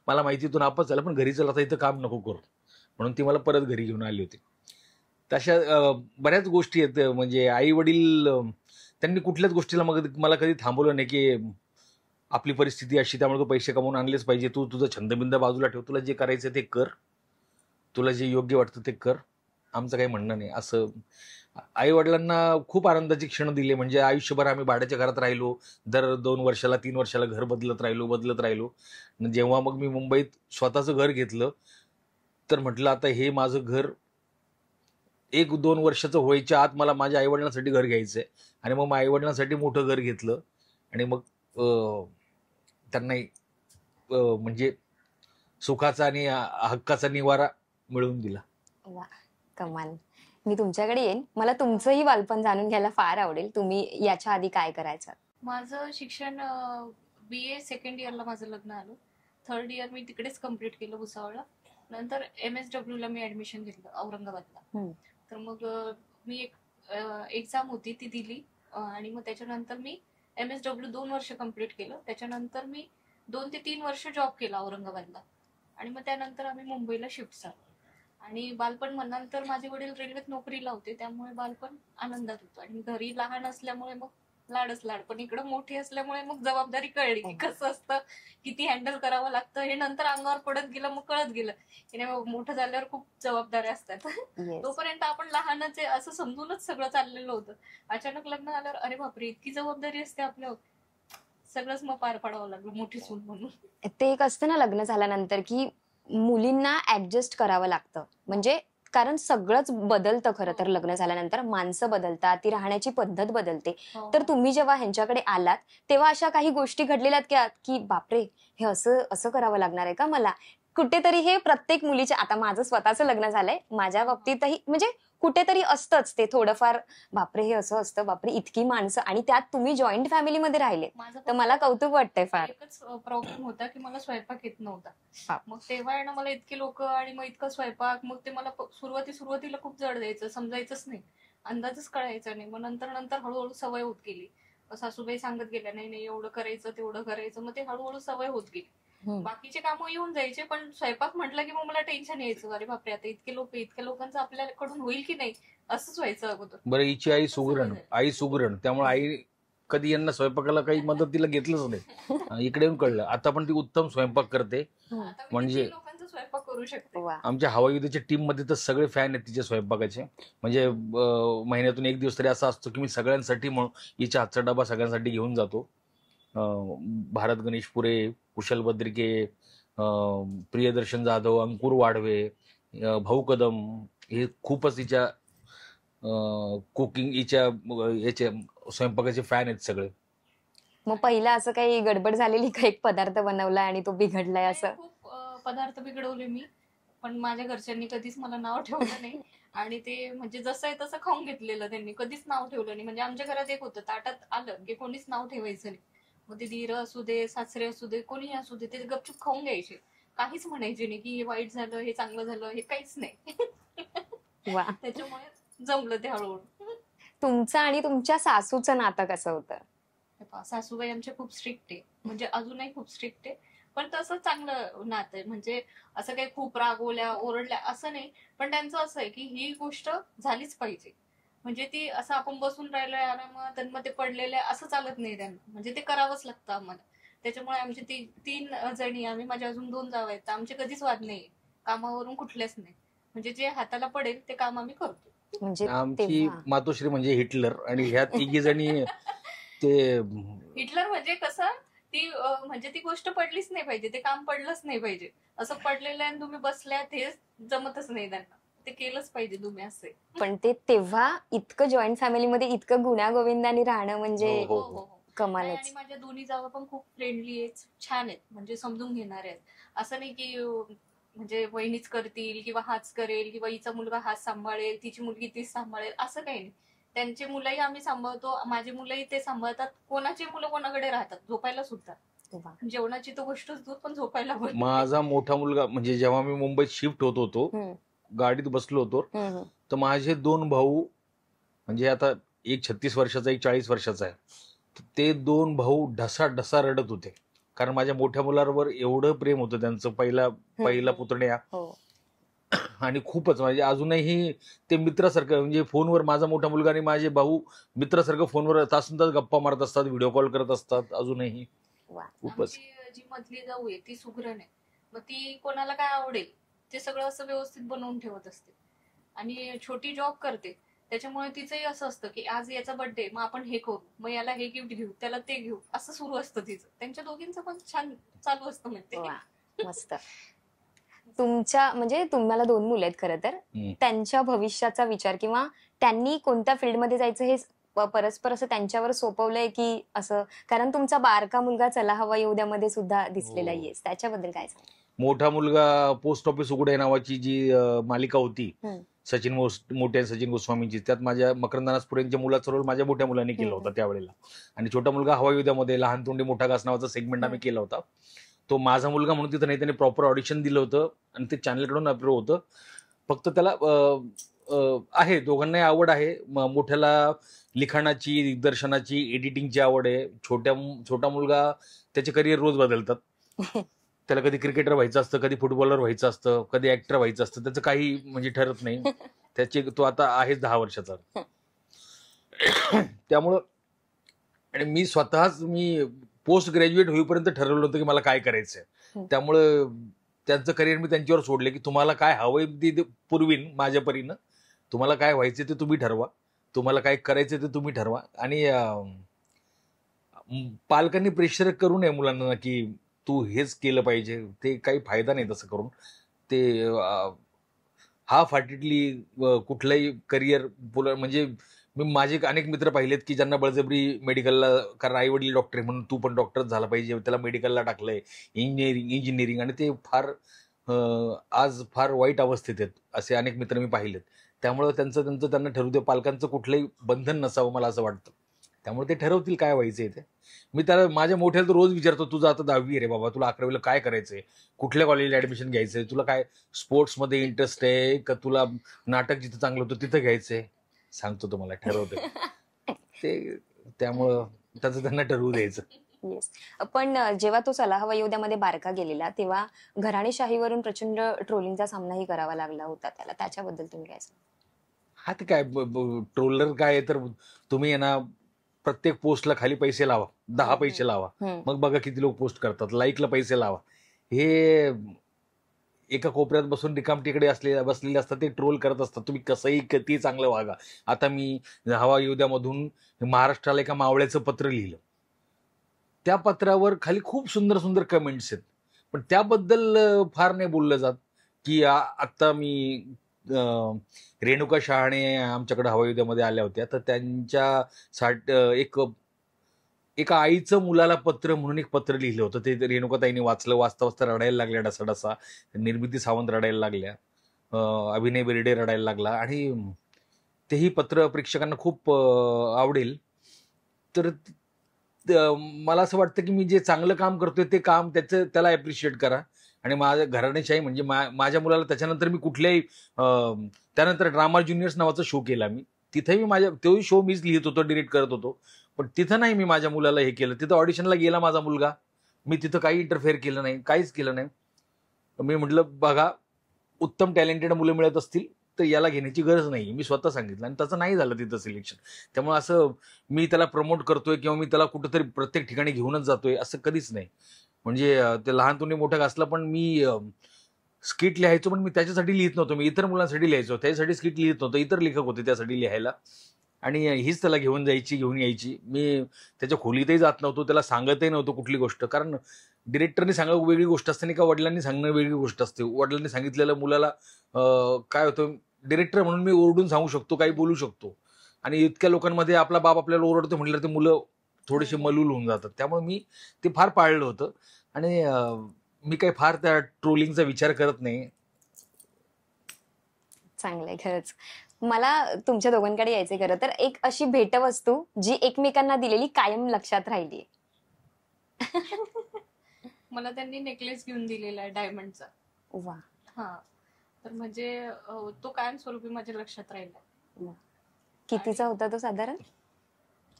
मला माहिती तू नापास झाला, पण घरी चल, आता इथं काम नको करू, म्हणून ती मला परत घरी घेऊन आली होती. तशा बऱ्याच गोष्टी आहेत. म्हणजे आई वडील त्यांनी कुठल्याच गोष्टीला मग मला कधी थांबवलं नाही की आपली परिस्थिती अशी, त्यामुळे तू पैसे कमवून आणलेच पाहिजे, तू तुझं छंदबिंद बाजूला ठेव, तुला जे करायचं ते कर, तुला जे योग्य वाटतं ते कर, आमचं काही म्हणणं नाही. असं आई वडिलांना खूप आनंदाचे क्षण दिले. म्हणजे आयुष्यभर आम्ही भाड्याच्या घरात राहिलो, दर 2 वर्षाला 3 वर्षाला घर बदलत राहिलो. जेव्हा मग मी मुंबईत स्वतःचं घर घेतलं, तर म्हटलं आता हे माझं घर 1-2 वर्षाचं व्हायच्या आत मला माझ्या आईवडिलांसाठी घर घ्यायचंय. आणि मग आईवडिलांसाठी मोठं घर घेतलं आणि मग त्यांना म्हणजे सुखाचा आणि हक्काचा निवारा मिळवून दिला. वा, कमाल. मी तुमच्याकडे येईन, मला तुमचंही बालपण जाणून घ्यायला फार आवडेल. तुम्ही याच्या आधी काय करायचं? माझं शिक्षण BA सेकंड इयरला माझं लग्न आलं. 3rd इयर मी तिकडेच कम्प्लीट केलं भुसावळला. नंतर MSW ला मी ऍडमिशन घेतलं औरंगाबादला. तर मग मी एक एक्झाम होती ती दिली आणि मग त्याच्यानंतर मी MSW 2 वर्ष कम्प्लीट केलं. त्याच्यानंतर मी 2 ते 3 वर्ष जॉब केला औरंगाबादला आणि मग त्यानंतर आम्ही मुंबईला शिफ्ट झालो. आणि बालपण म्हणाल तर माझे वडील रेल्वेत नोकरीला होते, त्यामुळे बालपण आनंदात होतं. आणि घरी लहान असल्यामुळे मग लाडच लाड. पण इकडं मोठी असल्यामुळे मग जबाबदारी कळली की कसं असतं, किती हँडल करावं लागतं. हे नंतर अंगावर पडत गेलं, मग कळत गेलं की नाही मोठं झाल्यावर खूप जबाबदाऱ्या असतात. Yes. तोपर्यंत आपण लहानच आहे असं समजूनच सगळं चाललेलं होतं. अचानक लग्न झाल्यावर अरे बापरे इतकी जबाबदारी असते आपल्यावर. सगळंच मग पार पाडावं लागलं मोठी सून म्हणून. ते एक असतं ना लग्न झाल्यानंतर की मुलींना ऍडजस्ट करावं लागतं, म्हणजे कारण सगळंच बदलतं खरं तर लग्न झाल्यानंतर. माणसं बदलतात, ती राहण्याची पद्धत बदलते. तर तुम्ही जेव्हा ह्यांच्याकडे आलात तेव्हा अशा काही गोष्टी घडलेल्या का की बापरे हे असं असं करावं लागणार आहे का मला? कुठेतरी हे प्रत्येक मुलीच्या, आता माझं स्वतःचं लग्न झालंय, माझ्या बाबतीतही म्हणजे कुठेतरी असतंच ते थोडंफार, बापरे हे असं असतं, बापरे इतकी माणसं, आणि त्यात तुम्ही जॉईंट फॅमिलीमध्ये राहिले. माझं तर मला कौतुक वाटतंय फार. एकच प्रॉब्लेम होता की मला स्वयंपाक येत हा. नव्हता. मग तेव्हा आहे ना मला इतके लोक आणि मग इतका स्वयंपाक, मग ते मला सुरुवातीला खूप जड द्यायचं, समजायचंच नाही, अंदाजच कळायचा नाही. मग नंतर नंतर हळूहळू सवय होत गेली. सासूबाई सांगत गेल्या नाही नाही एवढं करायचं तेवढं करायचं, मग ते हळूहळू सवय होत गेली. बाकीचे कामं येऊन जायचे, पण स्वयंपाक म्हटलं की मग मला टेन्शन यायचं, अरे बापरे आता इतक्या लोकांचं आपल्याकडून होईल की नाही, असंच व्हायचं अगोदर. बरं, हिची आई सुगरण, त्यामुळे आई कधी यांना स्वयंपाकाला काही मदतीला घेतलंच नाही. इकडे येऊन कळलं. आता पण ती उत्तम स्वयंपाक करते. आता मी म्हणजे किती लोकांचा स्वयंपाक करू शकते. वा. आमच्या हवाई युद्धाच्या टीम मध्ये तर सगळे फॅन आहेत तिच्या स्वयंपाकाचे. म्हणजे महिन्यातून एक दिवस तरी असा असतो की मी सगळ्यांसाठी म्हणून हिच्या हातचा डबा सगळ्यांसाठी घेऊन जातो. भारत गणेश पुरे, कुशल बद्रिके, प्रियदर्शन जाधव, अंकुर वाढवे, भाऊ कदम, हे खूपच हिच्या कुकिंग हिच्या याचे स्वयंपाकाचे फॅन आहेत सगळे. मग पहिला असं काही गडबड झालेली का, एक पदार्थ बनवलाय आणि तो बिघडलाय असं? खूप पदार्थ बिघडवले मी, पण माझ्या घरच्यांनी कधीच मला नाव ठेवलं नाही. आणि ते म्हणजे जसं आहे तसं खाऊन घेतलेलं, त्यांनी कधीच नाव ठेवलं नाही. म्हणजे आमच्या घरात एक होतं, ताटात आलं की कोणीच नाव ठेवायचं नाही. मग ते दीर असू दे, सासरे असू दे, कोणीही असू दे, ते गपचूप खाऊन घ्यायचे. काहीच म्हणायचे नाही की हे वाईट झालं, हे चांगलं झालं, हे काहीच नाही. वा. त्याच्यामुळे जमलं ते हळूहळू. तुमचं आणि तुमच्या सासूचं नातं कसं होतं? सासूबाई आमच्या खूप स्ट्रिक्ट आहे, म्हणजे अजूनही खूप स्ट्रिक्ट आहे, पण तसं चांगलं नातं आहे. म्हणजे असं काही खूप रागवल्या ओरडल्या असं नाही, पण त्यांचं असं आहे की ही गोष्ट झालीच पाहिजे. म्हणजे ती असं आपण बसून राहिलोय आरामात आणि मग ते पडलेलं आहे असं चालत नाही त्यांना, म्हणजे ते करावंच लागतं आम्हाला. त्याच्यामुळे आमची 3 जणी, आम्ही, माझ्या अजून 2 जावा आहेत, आमचे कधीच वाद नाही, कामावरून कुठलेच नाही. म्हणजे जे हाताला पडेल ते काम आम्ही करतो. म्हणजे आमची मातोश्री म्हणजे हिटलर, आणि ह्या तिघी जणी ते हिटलर म्हणजे कसं, ती म्हणजे ती गोष्ट पडलीच नाही पाहिजे, ते काम पडलंच नाही पाहिजे. असं पडलेलं आहे तुम्ही बसल्यात हे जमतच नाही त्यांना, ते केलंच पाहिजे तुम्ही असे. पण ते तेव्हा इतकं जॉईंट फॅमिलीमध्ये इतकं गुण्यागोविंदाने राहणं म्हणजे कमालच. आणि माझ्या दोन्ही जावा पण खूप फ्रेंडली आहेत, छान आहेत, म्हणजे समजून घेणारे आहेत. असं नाही की म्हणजे वहिनीच करतील किंवा हाच करेल किंवा हिचा मुलगा हाच सांभाळेल, तिची मुलगी तीच सांभाळेल, असं काही नाही. त्यांचे मुलंही आम्ही सांभाळतो, माझी मुलंही ते सांभाळतात. कोणाची मुलं कोणाकडे राहतात, झोपायला सुद्धा. जेवणाची तर गोष्टच दूर, पण झोपायला पण. माझा मोठा मुलगा म्हणजे जेव्हा मी मुंबईत शिफ्ट होत होतो, गाडीत बसलो होतो, तर माझे 2 भाऊ, म्हणजे आता एक 36 वर्षाचा एक 40 वर्षाचा आहे, ते 2 भाऊ ढसा ढसा रडत होते. कारण माझ्या मोठ्या मुलावर एवढं प्रेम होतं त्यांचं, पहिला पुतण्या, आणि खूपच म्हणजे अजूनही ते मित्रासारखं, म्हणजे फोनवर माझा मोठा मुलगा आणि माझे भाऊ मित्रासारखं फोनवर तासन तास गप्पा मारत असतात, व्हिडिओ कॉल करत असतात अजूनही. खूपच. जी मधली जाऊ आहे ती सुगरण आहे, मग ती कोणाला काय आवडेल ते सगळं असं व्यवस्थित बनवून ठेवत असते. आणि छोटी जॉब करते, त्याच्यामुळे तिचंही असं असतं की आज याचा बर्थडे, मग आपण हे करू, मग याला हे गिफ्ट घेऊ, त्याला ते घेऊ, असं सुरू असतं तिचं. त्यांच्या दोघींचं पण छान चालू असतं. म्हणजे मस्त. तुमच्या म्हणजे तुम्हाला 2 मुलं आहेत खरं तर, त्यांच्या भविष्याचा विचार किंवा त्यांनी कोणत्या फील्डमध्ये जायचं हे परस्पर असं त्यांच्यावर सोपवलंय की असं? कारण तुमचा बारका मुलगा चला हवा येऊद्यामध्ये सुद्धा दिसलेला आहे, त्याच्याबद्दल काय सांग? मोठा मुलगा पोस्ट ऑफिस उघडे नावाची जी मालिका होती सचिन मोठे सचिन गोस्वामींची, त्यात माझ्या मकरंद नासपुरेंच्या मुलाचा रोल माझ्या मोठ्या मुलाने केला होता त्यावेळेला. आणि छोटा मुलगा हवाई युद्धामध्ये लहान तोंडी मोठा घास नावाचा सेगमेंट आम्ही केला होता. तो माझा मुलगा म्हणून तिथं नाही, त्याने प्रॉपर ऑडिशन दिलं होतं आणि ते चॅनलकडून अप्रूव्ह होतं. फक्त त्याला आहे, दोघांनाही आवड आहे. मोठ्याला लिखाणाची, दिग्दर्शनाची, एडिटिंगची आवड आहे. छोटा मुलगा त्याचे करिअर रोज बदलतात. त्याला कधी क्रिकेटर व्हायचं असतं, कधी फुटबॉलर व्हायचं असतं, कधी ऍक्टर व्हायचं असतं, त्याचं काही म्हणजे ठरत नाही. तो आता आहेच 10 वर्षाचा. त्यामुळं आणि मी स्वतःच पोस्ट ग्रॅज्युएट होईपर्यंत ठरवलं होतं की मला काय करायचंय. त्यामुळं त्यांचं करिअर मी त्यांच्यावर सोडले की तुम्हाला काय हवंय ते पुरवीन माझ्या परीनं. तुम्हाला काय व्हायचं ते तुम्ही ठरवा, तुम्हाला काय करायचं ते तुम्ही ठरवा. आणि पालकांनी प्रेशर करू नये मुलांना की तू हेच केलं पाहिजे. ते काही फायदा नाही तसं करून. ते हाफ हार्टेडली कुठलंही करिअर म्हणजे मी माझे अनेक मित्र पाहिलेत की ज्यांना बळजबरी मेडिकलला, कारण आई वडील डॉक्टर आहे म्हणून तू पण डॉक्टर झाला पाहिजे, त्याला मेडिकलला टाकलंय, इंजिनिअरिंग, आणि ते आज फार वाईट अवस्थेत आहेत. असे अनेक मित्र मी पाहिलेत. त्यामुळे त्यांना ठरवू दे. पालकांचं कुठलंही बंधन नसावं मला असं वाटतं. त्यामुळे ते ठरवतील काय व्हायचंय ते. मी त्याला माझ्या मोठ्याला तर रोज विचारतो, तुझं आता 10वी रे बाबा, तुला 11वीला काय करायचंय, कुठल्या कॉलेजला ऍडमिशन घ्यायचंय, तुला काय स्पोर्ट्समध्ये इंटरेस्ट आहे का, तुला नाटक जिथं चांगलं होतं तिथं घ्यायचंय, सांगतो तुम्हाला, ठरवतो ते. त्यामुळं त्याचं त्यांना ठरवू द्यायचं. येस. पण जेव्हा तो सलाह वयोध्यामध्ये बारका गेलेला तेव्हा घराणेशाहीवरून प्रचंड ट्रोलिंगचा सामनाही करावा लागला होता त्याला, त्याच्याबद्दल तुम्ही काय सांगा? हा ते काय ट्रोलर काय आहे, तर तुम्ही ना प्रत्येक पोस्टला खाली पैसे लावा, 10 पैसे लावा, मग बघा किती लोक पोस्ट करतात. लाईकला पैसे लावा. हे एका कोपऱ्यात बसून रिकामटेकडे बसलेले असतात, ते ट्रोल करत असतात. तुम्ही कसंही किती चांगलं वागा. आता मी हवा योद्यामधून महाराष्ट्राला एका मावळ्याचं पत्र लिहिलं. त्या पत्रावर खाली खूप सुंदर सुंदर कमेंट्स आहेत, पण त्याबद्दल फार नाही बोललं जात. की आता मी रेणुका शहाणे आमच्याकडे हवायुद्धामध्ये आल्या होत्या, तर त्यांच्या एका आईचं मुलाला पत्र म्हणून एक पत्र लिहिलं होतं. ते रेणुकाताईंनी वाचलं. वाचता वाचता रडायला लागल्या डसाडसा. निर्मिती सावंत रडायला लागल्या, अभिनय बेर्डे रडायला लागला. आणि तेही पत्र प्रेक्षकांना खूप आवडेल. तर मला असं वाटतं की मी जे चांगलं काम करतोय ते काम त्याला अप्रिशिएट करा. आणि माझ्या घराणेशाही म्हणजे माझ्या मुलाला त्याच्यानंतर मी कुठल्याही त्यानंतर ड्रामा ज्युनियर्स नावाचा शो केला मी. तिथेही तोही शो मीच लिहित होतो, डिरेक्ट करत होतो. पण तिथं नाही मी माझ्या मुलाला हे केलं. तिथं ऑडिशनला गेला माझा मुलगा, मी तिथं काही इंटरफेअर केलं नाही, काहीच केलं नाही. मी म्हटलं बघा, उत्तम टॅलेंटेड मुलं मिळत असतील तर याला घेण्याची गरज नाही, मी स्वतः सांगितलं. आणि तसं नाही झालं तिथं सिलेक्शन. त्यामुळे असं मी त्याला प्रमोट करतोय किंवा मी त्याला कुठंतरी प्रत्येक ठिकाणी घेऊनच जातोय असं कधीच नाही. म्हणजे ते लहानपणी मोठं घासलं, पण मी स्किट लिहायचो, पण मी त्याच्यासाठी लिहित नव्हतो. मी इतर मुलांसाठी लिहायचो, त्याच्यासाठी स्किट लिहित नव्हतो. इतर लेखक होते त्यासाठी लिहायला, आणि हीच त्याला घेऊन यायची. मी त्याच्या खोलीतही जात नव्हतो, त्याला सांगतही नव्हतो कुठली गोष्ट. कारण डिरेक्टरने सांगणं वेगळी गोष्ट असते, नाही का वडिलांनी सांगणं वेगळी गोष्ट असते. वडिलांनी सांगितलेलं मुलाला काय होतं, डिरेक्टर म्हणून मी ओरडून सांगू शकतो, काही बोलू शकतो. आणि इतक्या लोकांमध्ये आपला बाप आपल्याला ओरडतो म्हटलं ते मुलं थोडेसे मलूल होऊन जातात. त्यामुळे मी ते फार पाळलं होतं. आणि मी काही फार त्या ट्रोलिंगचा विचार करत नाही. चांगलंय खरंच. मला तुमच्या दोघांकडे यायचंय. खरं तर एक अशी भेटवस्तू जी एकमेकांना दिलेली कायम लक्षात राहिली. मला त्यांनी नेकलेस घेऊन दिलेला आहे डायमंडचा. वा. हा, तर म्हणजे तो कायमस्वरूपी माझ्या लक्षात राहिला. कितीचा होता तो साधारण?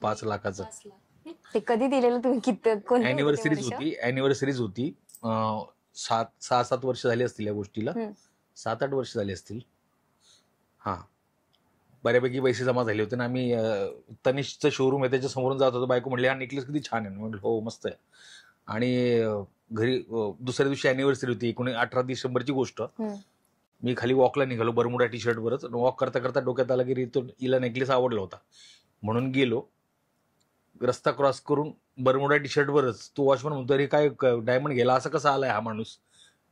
5 लाखाचा. ते कधी दिलेलं तुम्ही? अॅनिव्हर्सरीज होती. 6-7 वर्ष झाली असतील या गोष्टीला, 7-8 वर्ष झाली असतील. हा, बऱ्यापैकी पैसे जमा झाले होते ना. आम्ही तनिष्कचं शोरूम आहे त्याच्या समोरून जात होतो. बायको म्हणली हा नेकलेस किती छान आहे. म्हटलं हो मस्त आहे. आणि घरी दुसऱ्या दिवशी अॅनिव्हर्सरी होती, 18 डिसेंबरची गोष्ट. मी खाली वॉकला निघालो बरमुडा टी शर्ट वरच. वॉक करता करता डोक्यात आला की हिला नेकलेस आवडला होता म्हणून गेलो. रस्ता क्रॉस करून बरमुडा टी शर्ट वरच तो वॉचमन म्हणतो अरे काय डायमंड घ्यायला असं कसं आलाय हा माणूस.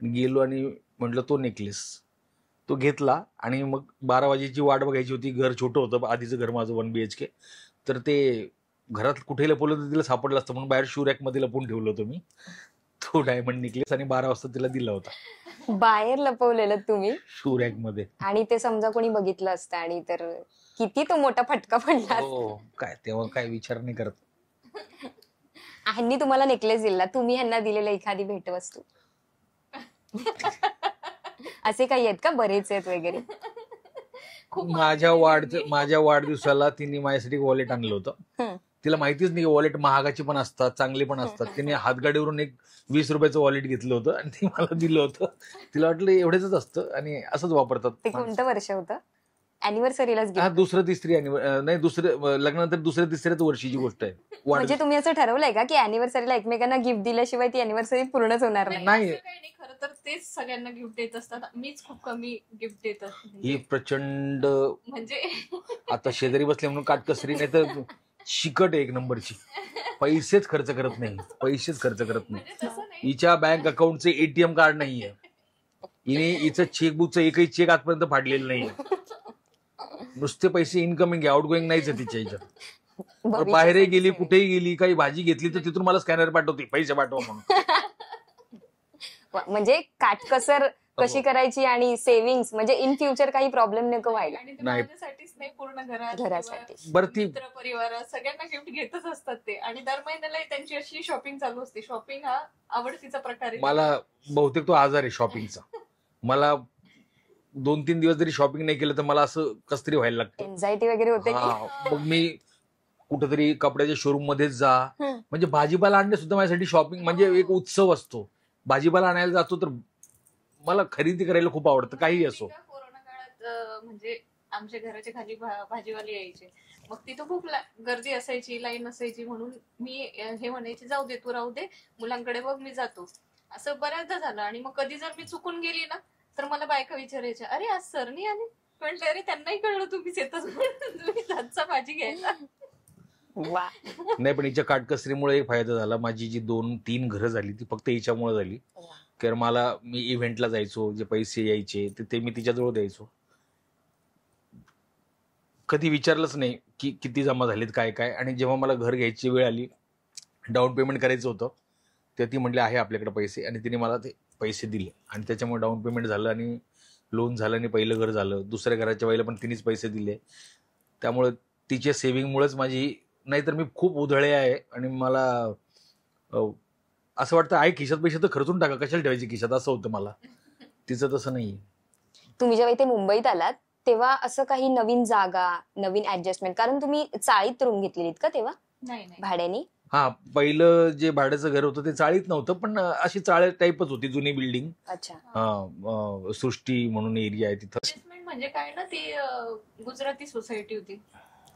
गेलो आणि म्हटलं तो नेकलेस. तो घेतला आणि मग 12 वाजेची वाट बघायची होती. घर छोटं होतं, आधीचं घर माझं 1 BHK. तर ते घरात कुठे लपवलं तर तिला सापडलं असतं म्हणून बाहेर शू रॅक मध्ये लपवून ठेवलं होतं मी तो डायमंड नेकलेस. आणि 12 वाजता तिला दिला होता. बाहेर लपवलेलं तुम्ही शू रॅक मध्ये. आणि ते समजा कोणी बघितलं असतं आणि तर किती तो मोठा फटका पडला. हो काय, तेव्हा काय विचार नाही करत. ह्यांनी तुम्हाला नेकलेस दिला, तुम्ही ह्यांना दिलेलं एखादी भेटवस्तू असे काही आहेत का? बरेच आहेत वगैरे. माझ्या वाढदिवसाला तिने माझ्यासाठी वॉलेट आणलं होतं. तिला माहितीच नाही वॉलेट महागाची पण असतात, चांगले पण असतात. तिने हातगाडीवरून एक 20 रुपयाचं वॉलेट घेतलं होतं आणि ते मला दिलं होतं. तिला वाटलं एवढेच असतं आणि असंच वापरतात. ते कोणतं वर्ष होतं? अॅनिव्हर्सरीलाच हा गिफ्ट? दुसरं तिसरी नाही दुसरं लग्नानंतर दुसऱ्या तिसऱ्याच वर्षीची गोष्ट आहे. म्हणजे तुम्ही असं ठरवलंय का की अॅनिव्हर्सरीला एकमेकांना गिफ्ट दिल्याशिवाय ती अॅनिव्हर्सरी पूर्णच होणार नाही? नाही. असं काही नाही, खरं तर तेच सगळ्यांना गिफ्ट देत असतात. मीच खूप कमी गिफ्ट देत असते. ही प्रचंड म्हणजे आता शेजारी बसले म्हणून काटकसरी, नाही तर शिकट आहे एक नंबरची. पैसेच खर्च करत नाही, पैसेच खर्च करत नाही. म्हणजे तसं नाही. हिच्या बँक अकाउंटचे एटीएम कार्ड नाहीये. हिचं चेकबुकचं एकही चेक आजपर्यंत फाडलेलं नाहीये. नुसते पैसे इनकमिंग आहे, आउटगोईंग नाहीच आहे तिच्या ह्याच्यात. बाहेरही गेली, कुठेही गेली, काही भाजी घेतली तर तिथून मला स्कॅनर पाठवते, पैसे पाठवा म्हणून. म्हणजे काटकसर कशी करायची आणि सेव्हिंग्स, म्हणजे इन फ्युचर काही प्रॉब्लेम नको व्हायला. आणि ते नाही. माझ्यासाठीच नाही, पूर्ण घरात घरासाठी. बरं ती मित्र परिवारात सगळ्यांना गिफ्ट घेतच असतात ते. आणि दर महिन्याला त्यांची अशी शॉपिंग चालू असते. शॉपिंग हा आवडतीचा प्रकार आहे. मला बहुतेक तो आजार आहे शॉपिंगचा. मला 2-3 दिवस जरी शॉपिंग नाही केलं तर मला असं कस तरी व्हायला लागतं. एन्झायटी वगैरे होते की? हा, मग मी कुठेतरी कपड्याच्या शोरूम मध्येच जा, म्हणजे भाजीपाला आणणे सुद्धा माझ्यासाठी शॉपिंग म्हणजे एक उत्सव असतो. भाजीपाला आणायला जातो तर मला खरेदी करायला खूप आवडतं, काही असो. कोरोना काळात म्हणजे आमच्या घराच्या खाली भाजीवाले यायचे. मग तिथं खूप गर्दी असायची, लाईन असायची. म्हणून मी हे म्हणायचे, जाऊ दे तू, राहू दे, मुलांकडे बघ, मी जातो. असं बऱ्याचदा झालं. आणि मग कधी जर मी चुकून गेली ना तर मला बायका विचारायच्या, अरे आज सर नाही आले. म्हटलं, अरे त्यांनाही कळलं तुम्हीच येतच म्हणून, तुम्ही जातचा भाजी घ्यायला. वा. नाही, पण हिच्या काटकसरीमुळे एक फायदा झाला. माझी जी 2-3 घरं झाली ती फक्त हिच्यामुळे झाली. कारण मी इव्हेंटला जायचो, जे पैसे यायचे ते मी तिच्याजवळ द्यायचो. कधी विचारलंच नाही की किती जमा झालेत, काय काय. आणि जेव्हा मला घर घ्यायची वेळ आली, डाऊन पेमेंट करायचं होतं, तेव्हा ती म्हटली आहे आपल्याकडे पैसे, आणि तिने मला ते पैसे दिले. आणि त्याच्यामुळे डाऊन पेमेंट झालं आणि लोन झालं आणि पहिलं घर झालं. दुसऱ्या घराच्या वेळेला पण तिनेच पैसे दिले. त्यामुळे तिच्या सेव्हिंगमुळेच माझी, नाहीतर मी खूप उधळे आहे. आणि मला असं वाटतं आहे खिशात पैसे तर खर्चून टाका, कशाला ठेवायचे खिशात, असं होतं मला. तिचं तसं नाही. तुम्ही जेव्हा इथे मुंबईत आलात तेव्हा असं काही नवीन जागा, नवीन ऍडजस्टमेंट, कारण तुम्ही चाळीत रूम घेतलेलीत का तेव्हा नाही. भाड्यानी? हा, पहिलं जे भाड्याचं घर होतं ते चाळीत नव्हतं, पण अशी चाळ टाईपच होती, जुनी बिल्डिंग. अच्छा. सृष्टी म्हणून एरिया आहे तिथं. ऍडजस्टमेंट म्हणजे काय ना, ती गुजराती सोसायटी होती.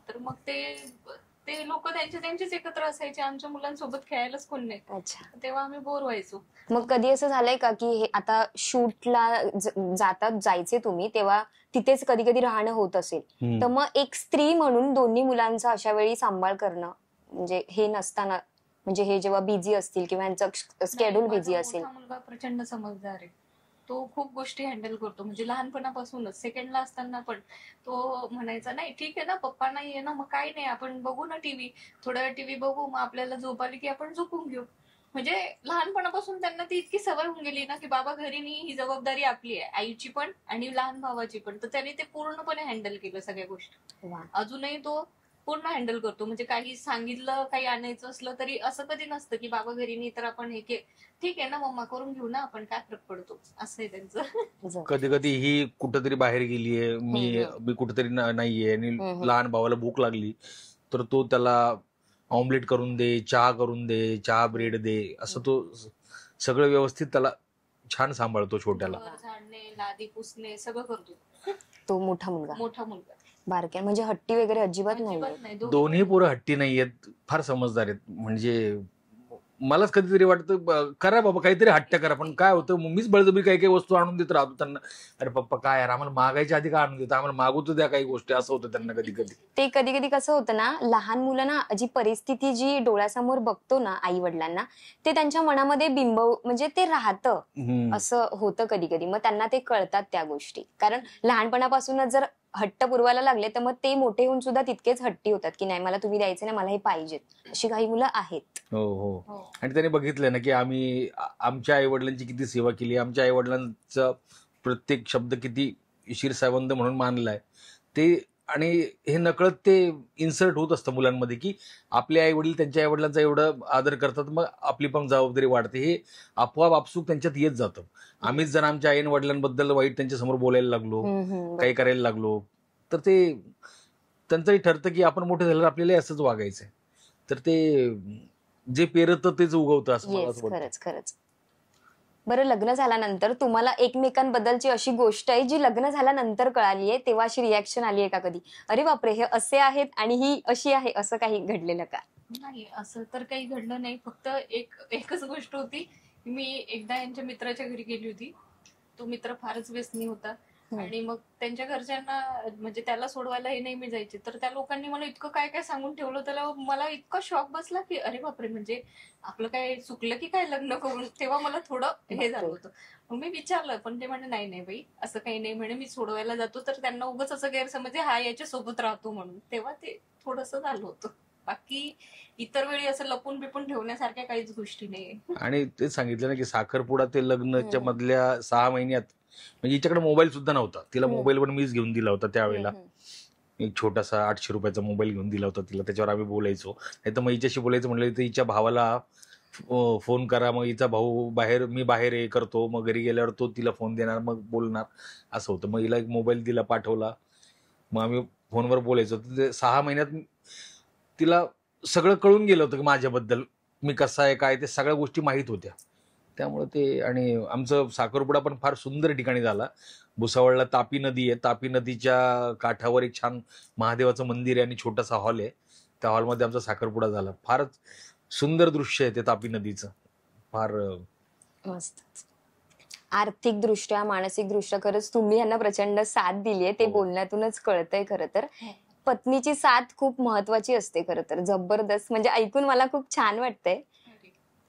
तर मग ते लोक त्यांचेच एकत्र असायचे. आमच्या मुलांसोबत खेळायलाच कोण नाही. अच्छा. तेव्हा आम्ही बोर व्हायचो. मग कधी असं झालंय का की हे आता शूटला जायचे तुम्ही, तेव्हा तिथेच कधी कधी राहणं होत असेल, तर मग एक स्त्री म्हणून दोन्ही मुलांचा अशा वेळी सांभाळ करणं, म्हणजे हे नसताना, म्हणजे हे जेव्हा बिझी असतील किंवा यांचं स्केड्यूल बिझी असेल? माझा मुलगा प्रचंड समजदार आहे. तो खूप गोष्टी हँडल करतो. म्हणजे लहानपणापासूनच, सेकंडला असताना पण तो म्हणायचा, नाही ठीक आहे ना, पप्पा नाहीये ना, मग काय नाही, आपण बघू ना टीव्ही, थोडा वेळ टीव्ही बघू, मग आपल्याला झोप आली की आपण झोपून घेऊ. म्हणजे लहानपणापासून त्यांना ती इतकी सवय होऊन गेली ना की बाबा घरी नाही, ही जबाबदारी आपली आहे, आईची पण आणि लहान भावाची पण. तर त्याने ते पूर्णपणे हँडल केलं सगळ्या गोष्टी. अजूनही तो पूर्ण हँडल करतो. म्हणजे काही सांगितलं, काही आणायचं असलं तरी असं कधी नसतं की बाबा घरी नाही तर आपण हे ठीक आहे ना मम्मा, करून घेऊ ना आपण, काय फरक पडतो, असं आहे त्यांचं. कधी कधी ही कुठंतरी बाहेर गेलीये, मी कुठेतरी नाहीये, आणि लहान भावाला भूक लागली तर तो त्याला ऑमलेट करून दे, चहा करून दे, चहा ब्रेड दे, असं तो सगळं व्यवस्थित त्याला छान सांभाळतो. छोट्याला झाडणे, लादी पुसणे सगळं करतो तो मोठा मुलगा. बारक्या म्हणजे हट्टी वगैरे अजिबात नाही? दोन्ही पोरं हट्टी नाहीयेत, फार समजदार आहेत. म्हणजे मलाच कधीतरी वाटतं करा बाबा काहीतरी हट्ट करा, पण काय होतं, मीच बळजबरी काही काही वस्तू आणून देत राहतो त्यांना. अरे पप्पा काय यार, आम्हाला मागायच्या आधी काय आणून देतं, आम्हाला मागू तर द्या काही गोष्टी, असं होतं त्यांना कधी कधी. ते कधी कधी कसं होतं ना, लहान मुलांना जी परिस्थिती जी डोळ्यासमोर बघतो ना आई वडिलांना, ते त्यांच्या मनामध्ये म्हणजे ते राहतं, असं होतं कधी कधी. मग त्यांना ते कळतात त्या गोष्टी, कारण लहानपणापासूनच जर हट्ट पुरवायला लागले तर मग ते मोठे होऊन सुद्धा तितकेच हट्टी होतात की नाही मला तुम्ही द्यायचे ना, मला हे पाहिजेत. अशी काही मुलं आहेत. हो. आणि त्याने बघितलंय ना की आम्ही आमच्या आई वडिलांची किती सेवा केली, आमच्या आई वडिलांचा प्रत्येक शब्द किती शिरसावंद म्हणून मानलाय ते. आणि हे नकळत ते इन्सर्ट होत असतं मुलांमध्ये की आपले आई वडील त्यांच्या आई वडिलांचा एवढं आदर करतात, मग आपली पण जबाबदारी वाढते. हे आपोआप आपसूक त्यांच्यात येत जातं. आम्हीच जर आमच्या आई वडिलांबद्दल वाईट त्यांच्या समोर बोलायला लागलो, काही करायला लागलो, तर ते त्यांचंही ठरतं की आपण मोठे झाल्यावर आपल्याला असंच वागायचंय. तर ते जे पेरतं तेच उगवतं, असं मला वाटतं. खरंच. बरं, लग्न झाल्यानंतर तुम्हाला एकमेकांबद्दलची अशी गोष्ट आहे जी लग्न झाल्यानंतर कळाली आहे, तेव्हा अशी रिॲक्शन आली आहे का कधी? अरे बापरे, हे असे आहेत आणि ही अशी आहे, असं काही घडलेलं का? नाही, असं तर काही घडलं नाही. फक्त एकच गोष्ट होती. मी एकदा यांच्या मित्राच्या घरी गेली होती. तो मित्र फारच व्यसनी होता आणि मग त्यांच्या घरच्यांना म्हणजे त्याला सोडवायला हे नेहमी जायचे. तर त्या लोकांनी मला इतकं काय काय सांगून ठेवलं, त्याला मला इतका शॉक बसला की अरे बापरे, म्हणजे आपलं काय चुकलं की काय लग्न करून. तेव्हा मला थोडं हे झालं होतं. मग मी विचारलं, पण ते म्हणे नाही नाही बाई, असं काही नाही म्हणे, मी सोडवायला जातो. तर त्यांना उगाच असं गैरसमज आहे, हा याच्या सोबत राहतो म्हणून. तेव्हा ते थोडंसं झालं होतं. बाकी इतर वेळी असं लपून बिपून ठेवण्यासारख्या काहीच गोष्टी नाही. आणि ते सांगितलं ना की साखरपुडा ते लग्नाच्या मधल्या 6 महिन्यात म्हणजे हिच्याकडे मोबाईल सुद्धा नव्हता. तिला मोबाईल पण मीच घेऊन दिला होता त्यावेळेला. एक छोटासा 800 रुपयाचा मोबाईल घेऊन दिला होता तिला, त्याच्यावर आम्ही बोलायचो. नाही तर मग हिच्याशी बोलायचं म्हणलं तर हिच्या भावाला फोन करा, मग हिचा भाऊ बाहेर, मी बाहेर हे करतो, मग घरी गेल्यावर तो तिला फोन देणार, मग बोलणार, असं होतं. मग हिला एक मोबाईल दिला, पाठवला, मग आम्ही फोनवर बोलायचो. तर ते 6 महिन्यात तिला सगळं कळून गेलं होतं की माझ्याबद्दल, मी कसा आहे काय, ते सगळ्या गोष्टी माहीत होत्या. त्यामुळे ते, आणि आमचं साखरपुडा पण फार सुंदर ठिकाणी झाला. भुसावळला तापी नदी आहे. तापी नदीच्या काठावर एक छान महादेवाचं मंदिर आहे आणि छोटासा हॉल आहे. त्या हॉलमध्ये आमचा साखरपुडा झाला. फारच सुंदर दृश्य आहे ते तापी नदीचं. फार मस्त. आर्थिक दृष्ट्या, मानसिक दृष्ट्या खरंच तुम्ही यांना प्रचंड साथ दिली आहे, ते बोलण्यातूनच कळतंय. खरं तर पत्नीची साथ खूप महत्वाची असते खरं तर. जबरदस्त, म्हणजे ऐकून मला खूप छान वाटतंय.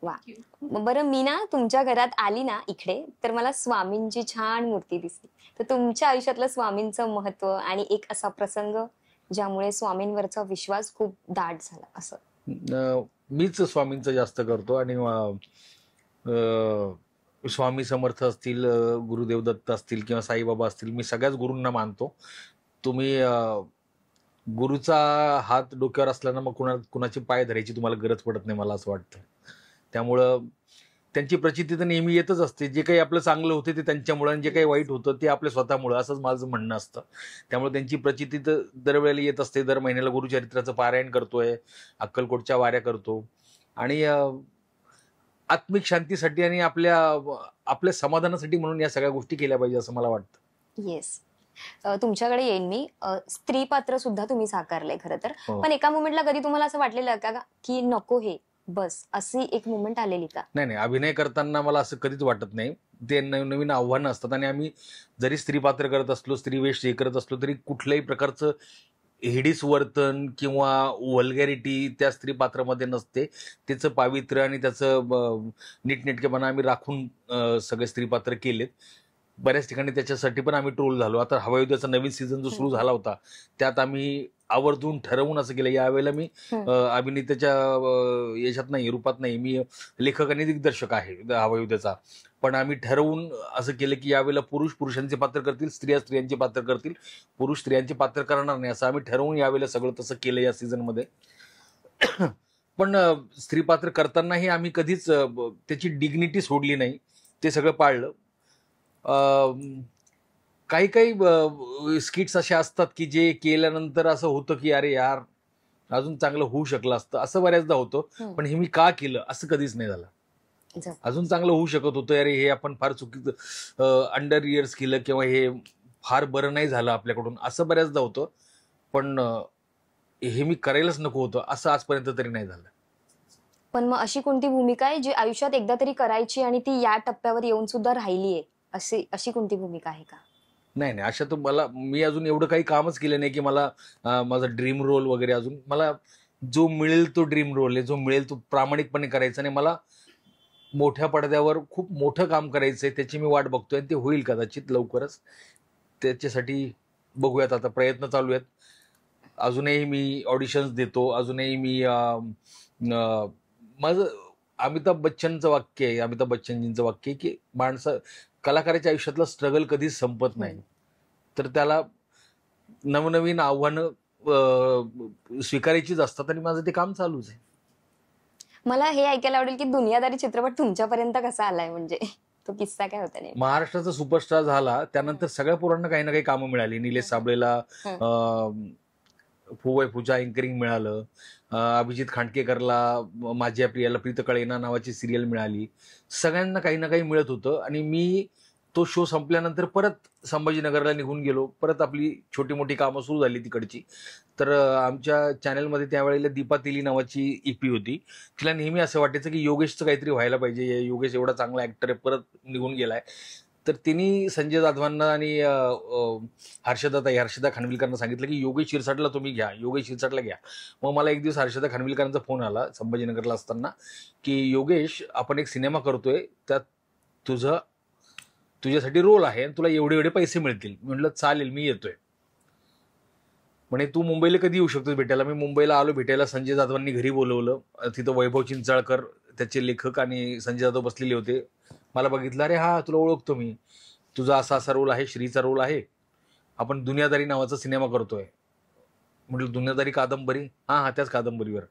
वा. बरं, मी ना तुमच्या घरात आली ना इकडे, तर मला स्वामींची छान मूर्ती दिसली. तर तुमच्या आयुष्यातलं स्वामींचं महत्व आणि एक असा प्रसंग ज्यामुळे स्वामींवरचा विश्वास खूप दाट झाला, असं? मीच स्वामींचं जास्त करतो आणि स्वामी समर्थ असतील, गुरुदेव दत्त असतील किंवा साईबाबा असतील, मी सगळ्याच गुरूंना मानतो. तुम्ही गुरुचा हात डोक्यावर असला ना, मग कुणाची पाय धरायची तुम्हाला गरज पडत नाही, मला असं वाटतं. त्यामुळं त्यांची प्रचिती तर नेहमी येतच असते. जे काही आपलं चांगलं होतं ते त्यांच्यामुळं, आणि जे काही वाईट होतं ते आपल्या स्वतःमुळं, असंच माझं म्हणणं असतं. त्यामुळे त्यांची प्रचिती तर दरवेळेला येत असते. दर महिन्याला गुरुचरित्राचं पारायण करतोय, अक्कलकोटच्या वाऱ्या करतो, आणि आत्मिक शांतीसाठी आणि आपल्या समाधानासाठी म्हणून या सगळ्या गोष्टी केल्या पाहिजे, असं मला वाटतं. येस. तुमच्याकडे येईन मी. स्त्री पात्र सुद्धा तुम्ही साकारलंय खरं तर. पण एका मोमेंटला कधी तुम्हाला असं वाटलेलं का की नको हे बस, अशी एक मोमेंट आलेली का? नाही, अभिनय करताना मला असं कधीच वाटत नाही. ते नवीन आव्हानं असतात, आणि आम्ही जरी स्त्री पात्र करत असलो, स्त्री वेश हे करत असलो, तरी कुठल्याही प्रकारचं हिडीस वर्तन किंवा वल्गॅरिटी त्या स्त्री पात्रामध्ये नसते. त्याचं पावित्र्य आणि त्याचं नीटनेटकेपणा आम्ही राखून सगळे स्त्री पात्र केलेत. बऱ्याच ठिकाणी त्याच्यासाठी पण आम्ही ट्रोल झालो. आता हवायुद्धाचा नवीन सीझन जो सुरू झाला होता, त्यात आम्ही आवर्जून ठरवून असं केलं, यावेळेला मी अभिनेत्याच्या याच्यात नाही, रूपात नाही, मी लेखक आणि दिग्दर्शक आहे हवायुद्धाचा. पण आम्ही ठरवून असं केलं की यावेळेला पुरुष पुरुषांचे पात्र करतील, स्त्रिया स्त्रियांचे पात्र करतील, पुरुष स्त्रियांचे पात्र करणार नाही, असं आम्ही ठरवून यावेळेला सगळं तसं केलं या सीझनमध्ये. पण स्त्री पात्र करतानाही आम्ही कधीच त्याची डिग्निटी सोडली नाही, ते सगळं पाळलं. काही स्किट्स असे असतात की जे केल्यानंतर असं होतं की अरे यार, अजून चांगलं होऊ शकलं असतं, असं बऱ्याचदा होतं. पण हे मी का केलं असं कधीच नाही झालं. अजून चांगलं होऊ शकत होतं, अरे हे आपण फार चुकीचं अंडर इयर्स केलं, किंवा हे फार बरं नाही झालं आपल्याकडून, असं बऱ्याचदा होतं. पण हे मी करायलाच नको होतं असं आजपर्यंत तरी नाही झालं. पण मग अशी कोणती भूमिका आहे जी आयुष्यात एकदा तरी करायची आणि ती या टप्प्यावर येऊन सुद्धा राहिलीये, अशी कोणती भूमिका आहे का? नाही, अशा तर मी अजून एवढं काही कामच केलं नाही की मला माझा ड्रीम रोल वगैरे. अजून मला जो मिळेल तो ड्रीम रोल आहे, जो मिळेल तो प्रामाणिकपणे करायचा. आणि मला मोठ्या पडद्यावर खूप मोठं काम करायचंय, त्याची मी वाट बघतोय, ते होईल कदाचित लवकरच. त्याच्यासाठी बघूयात, आता प्रयत्न चालू आहेत. अजूनही मी ऑडिशन्स देतो, अजूनही मी माझं अमिताभ बच्चनचं वाक्य आहे, अमिताभ बच्चनजींचं वाक्य आहे की कलाकाराच्या आयुष्यातलं स्ट्रगल कधीच संपत नाही. तर त्याला नवनवीन आव्हानं स्वीकारायचीच असतात, आणि माझं ते काम चालूच आहे. मला हे ऐकायला आवडेल की दुनियादारी चित्रपट तुमच्यापर्यंत कसा आलाय, म्हणजे तो किस्सा काय होता? महाराष्ट्राचा सुपरस्टार झाला त्यानंतर सगळ्या पोरांना काही ना काही कामं मिळाली. निलेश साबळेला फुवाई फुजा अँकरिंग मिळालं, अभिजित खांडकेकरला माझ्या प्रियाला प्रीत कळेना नावाची सिरियल मिळाली. सगळ्यांना काही ना काही मिळत होतं आणि मी तो शो संपल्यानंतर परत संभाजीनगरला निघून गेलो. परत आपली छोटी मोठी कामं सुरू झाली तिकडची. तर आमच्या चॅनलमध्ये त्यावेळेला दीपा तेली नावाची EP होती. तिला नेहमी असं वाटायचं की योगेशचं काहीतरी व्हायला पाहिजे, योगेश एवढा चांगला ऍक्टर आहे, परत निघून गेलाय. तर तिने संजय जाधवांना आणि हर्षदा खानविलकरांना सांगितलं की योगेश शिरसाटला तुम्ही घ्या, योगेश शिरसाटला घ्या. मग मला एक दिवस हर्षदा खानविलकरांचा फोन आला संभाजीनगरला असताना की योगेश, आपण एक सिनेमा करतोय, त्यात तुझ्यासाठी रोल आहे आणि तुला एवढे एवढे पैसे मिळतील. म्हटलं चालेल, मी येतोय. म्हणे तू मुंबईला कधी येऊ शकतोस भेटायला. मी मुंबईला आलो भेटायला. संजय जाधवांनी घरी बोलवलं. तिथं वैभव चिंचाळकर त्याचे लेखक आणि संजय जाधव बसलेले होते. मला बघितलं, अरे हा तुला ओळखतो मी, तुझा असा असा रोल आहे, श्रीचा रोल आहे, आपण दुनियादारी नावाचा सिनेमा करतोय. म्हटलं दुनियादारी कादंबरी? हा त्याच कादंबरीवर.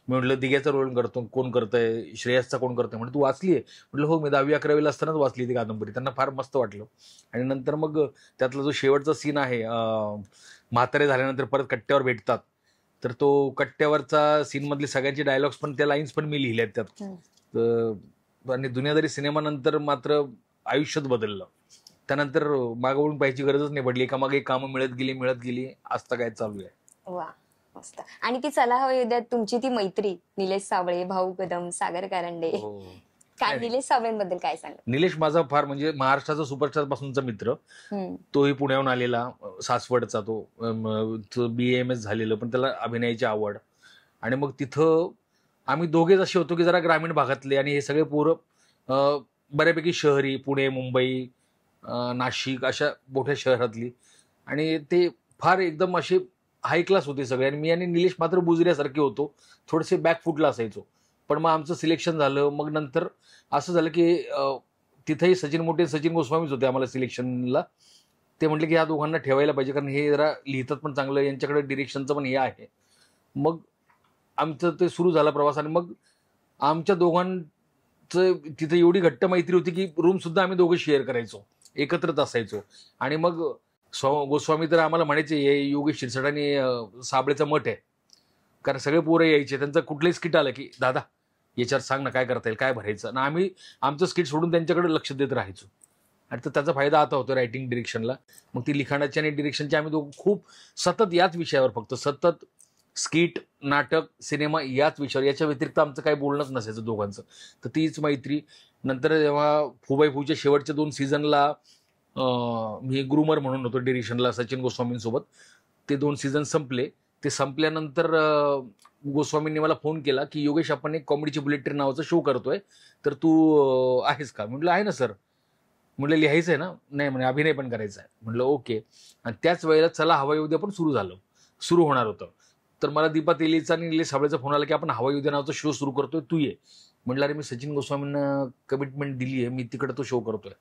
मी म्हटलं दिग्याचा रोल करतो, कोण करतंय, श्रेयसचा कोण करतोय? म्हणजे तू वाचलीये? म्हटलं हो, मी 10वी 11वीला असतानाच वाचली ती कादंबरी. त्यांना फार मस्त वाटलं. आणि नंतर मग त्यातला जो शेवटचा सीन आहे, म्हातारे झाल्यानंतर परत कट्ट्यावर भेटतात, तर तो कट्ट्यावरचा सीन मधले सगळ्यांचे डायलॉग्स पण, त्या लाईन्स पण मी लिहिल्यात त्यात. आणि दुनियादारी सिनेमानंतर मात्र आयुष्यच बदललं. त्यानंतर मागवून पाहायची गरजच नाही पडली. एकामागे एक कामं मिळत गेली. आजता काय चालू आहे. वा, मस्त. आणि ती चला हवी उद्यात तुमची ती मैत्री, निलेश साबळे, भाऊ कदम, सागर कारंडे, काय निलेश साबळेंबद्दल काय सांगा? निलेश माझा फार म्हणजे महाराष्ट्राचा सुपरस्टार पासूनचा मित्र. तोही पुण्याहून आलेला, सासवडचा. तो BAMS झालेलं, पण त्याला अभिनयाची आवड. आणि मग तिथं आम्ही दोघेच असे होतो की जरा ग्रामीण भागातले, आणि हे सगळे पोरं बऱ्यापैकी शहरी, पुणे, मुंबई, नाशिक अशा मोठ्या शहरातली. आणि ते फार एकदम असे हाय क्लास होते सगळे. आणि मी आणि निलेश मात्र बुजऱ्यासारखे होतो, थोडेसे बॅकफुटला असायचो. पण मग आमचं सिलेक्शन झालं. मग नंतर असं झालं की तिथेही सचिन गोस्वामीच होते आम्हाला सिलेक्शनला. ते म्हटले की ह्या दोघांना ठेवायला पाहिजे, कारण हे जरा लिहितात पण चांगलं, यांच्याकडे डिरेक्शनचं पण हे आहे. मग आमचं ते सुरू झाला प्रवास. आणि मग आमच्या दोघांचं तिथे एवढी घट्ट मैत्री होती की रूम सुद्धा आम्ही दोघं शेअर करायचो, एकत्रच असायचो. आणि मग गोस्वामी तर आम्हाला म्हणायचे, हे योगेश शिरसाट आणि साबळेचा मठ आहे. कारण सगळे पोरं यायचे, त्यांचं कुठलंही स्किट आलं की दादा याच्यावर सांग ना, काय करता येईल, काय भरायचं ना. आम्ही आमचं स्किट सोडून त्यांच्याकडे लक्ष देत राहायचो. आणि तर त्याचा फायदा आता होतो रायटिंग डिरेक्शनला. मग ती लिखाणाची आणि डिरेक्शनची आम्ही दोघं खूप सतत याच विषयावर, फक्त सतत स्किट, नाटक, सिनेमा याच विषयावर, याच्या व्यतिरिक्त आमचं काही बोलणंच नसायचं दोघांचं. तर तीच मैत्री. नंतर जेव्हा फुबाई फूच्या शेवटच्या 2 सीझनला मी ग्रूमर म्हणून होतो डिरेक्शनला सचिन गोस्वामींसोबत, ते 2 सीझन संपले. ते संपल्यानंतर गोस्वामींनी मला फोन केला की योगेश, आपण एक कॉमेडीची बुलेट ट्रेन नावाचा शो करतोय, तर तू आहेस का? म्हटलं आहे ना सर. म्हटलं लिहायचं आहे ना? नाही म्हणे, अभिनय पण करायचा आहे. म्हटलं ओके. आणि त्याच वेळेला चला हवाई उद्या पण सुरू होणार होतं. तर मला दीपा तेलीचा आणि निलेश साबळेचा फोन आला की आपण हवाई उद्या नावाचा शो सुरू करतोय, तू ये. म्हटलं अरे मी सचिन गोस्वामींना कमिटमेंट दिली आहे, मी तिकडे तो शो करतोय.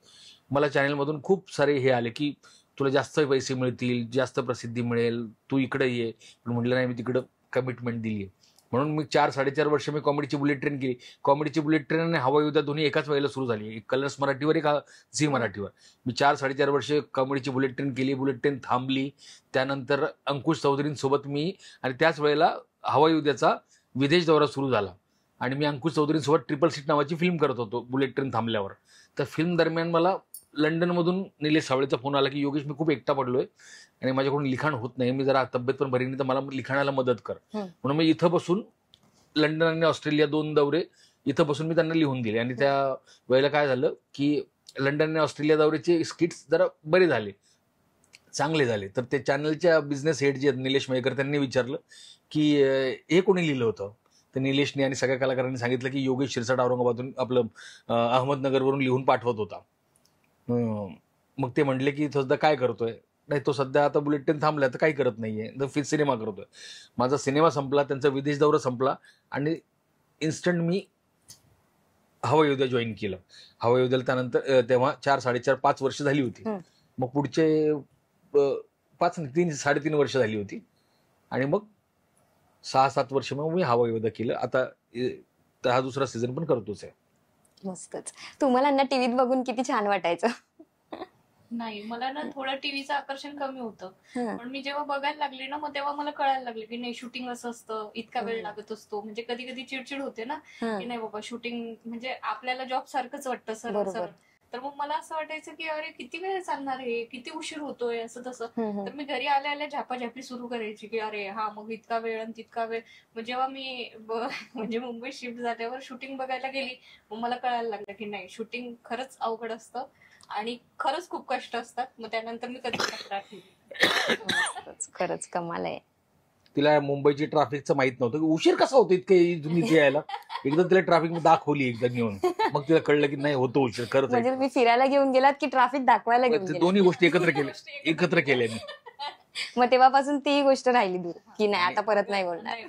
मला चॅनलमधून खूप सारे हे आले की तुला जास्त पैसे मिळतील, जास्त प्रसिद्धी मिळेल, तू इकडे ये. पण म्हटलं नाही, मी तिकडं कमिटमेंट दिली आहे. म्हणून मी 4-4.5 वर्ष मी कॉमेडीची बुलेट ट्रेन केली. कॉमेडीची बुलेट ट्रेन आणि हवाई उद्या दोन्ही एकाच वेळेला सुरू झाली, एक कलर्स मराठीवर, एक झी मराठीवर. मी 4-4.5 वर्ष कॉमेडीची बुलेट ट्रेन केली. बुलेट ट्रेन थांबली. त्यानंतर अंकुश चौधरींसोबत मी, आणि त्याच वेळेला हवाई उद्याचा विदेश दौरा सुरू झाला. आणि मी अंकुश चौधरींसोबत ट्रिपल सीट नावाची फिल्म करत होतो बुलेट ट्रेन थांबल्यावर. तर फिल्म दरम्यान मला लंडनमधून निलेश साबळेचा फोन आला की योगेश, मी खूप एकटा पडलोय आणि माझ्याकडून लिखाण होत नाही, मी जरा तब्येत पण बरी नाही, तर मला लिखाणाला मदत कर. म्हणून मी इथं बसून लंडन आणि ऑस्ट्रेलिया 2 दौरे इथं बसून मी त्यांना लिहून दिले. आणि त्या वेळेला काय झालं की लंडन आणि ऑस्ट्रेलिया दौऱ्याचे स्किट्स जरा बरे झाले, चांगले झाले. तर ते चॅनलच्या बिझनेस हेड जे आहेत निलेश मयेकर, त्यांनी विचारलं की हे कोणी लिहिलं होतं? तर निलेशने आणि सगळ्या कलाकारांनी सांगितलं की योगेश शिरसाट औरंगाबादून, आपलं अहमदनगरवरून लिहून पाठवत होता. मग ते म्हटले की तो सध्या काय करतोय? नाही, तो सध्या आता बुलेट ट्रेन थांबलाय तर काही करत नाहीये, तर सिनेमा करतोय. माझा सिनेमा संपला, त्यांचा विदेश दौरा संपला, आणि इन्स्टंट मी हवाई उद्या जॉईन केलं. हवाई उद्याला त्यानंतर तेव्हा 4-4.5 वर्ष झाली होती. मग पुढचे 3-3.5 वर्ष झाली होती. आणि मग 6-7 वर्ष मग मी हवाई उद्या केलं. आता हा दुसरा सीझन पण करतोच आहे. मस्तच. तुम्हाला टीव्हीत बघून किती छान वाटायचं? नाही, मला ना थोडं टीव्हीचं आकर्षण कमी होतं. हं. पण मी जेव्हा बघायला लागले ना, मग तेव्हा मला कळायला लागले की नाही, शूटिंग असं असतं, इतका वेळ लागत असतो. म्हणजे कधी कधी चिडचिड होते ना, की नाही बाबा शूटिंग म्हणजे आपल्याला जॉब सारखंच वाटतं सरळ बरोबर. सरळ. तर मग मला असं वाटायचं की अरे किती वेळ चालणार हे, किती उशीर होतोय असं तसं. तर मी घरी आल्या आल्या झापाझापी सुरू करायची की अरे हा मग इतका वेळ आणि तितका वेळ. मग जेव्हा मी म्हणजे मुंबई शिफ्ट झाल्यावर शूटिंग बघायला गेली, मग मला कळायला लागलं की नाही, शूटिंग खरंच अवघड असतं आणि खरंच खूप कष्ट असतात. मग त्यानंतर मी कधी तक्रार केली. मस्तच. खरंच कमाल आहे. तिला मुंबईची ट्रॅफिकचं माहित नव्हतं की उशीर कसा होतो इतके तुम्ही इथे यायला. एकदा तिला ट्रॅफिक दाखवली एकदा नेऊन, मग तिला कळलं की नाही होतो उशीर खरंच म्हणजे आहे. तुम्ही फिरायला घेऊन गेलात की ट्रॅफिक दाखवायला घेऊन ते गेलात? दोन्ही गोष्टी एकत्र केल्या मी. मग तेव्हापासून ती गोष्ट राहिली दूर की नाही आता परत नाही बोलणार. नाही.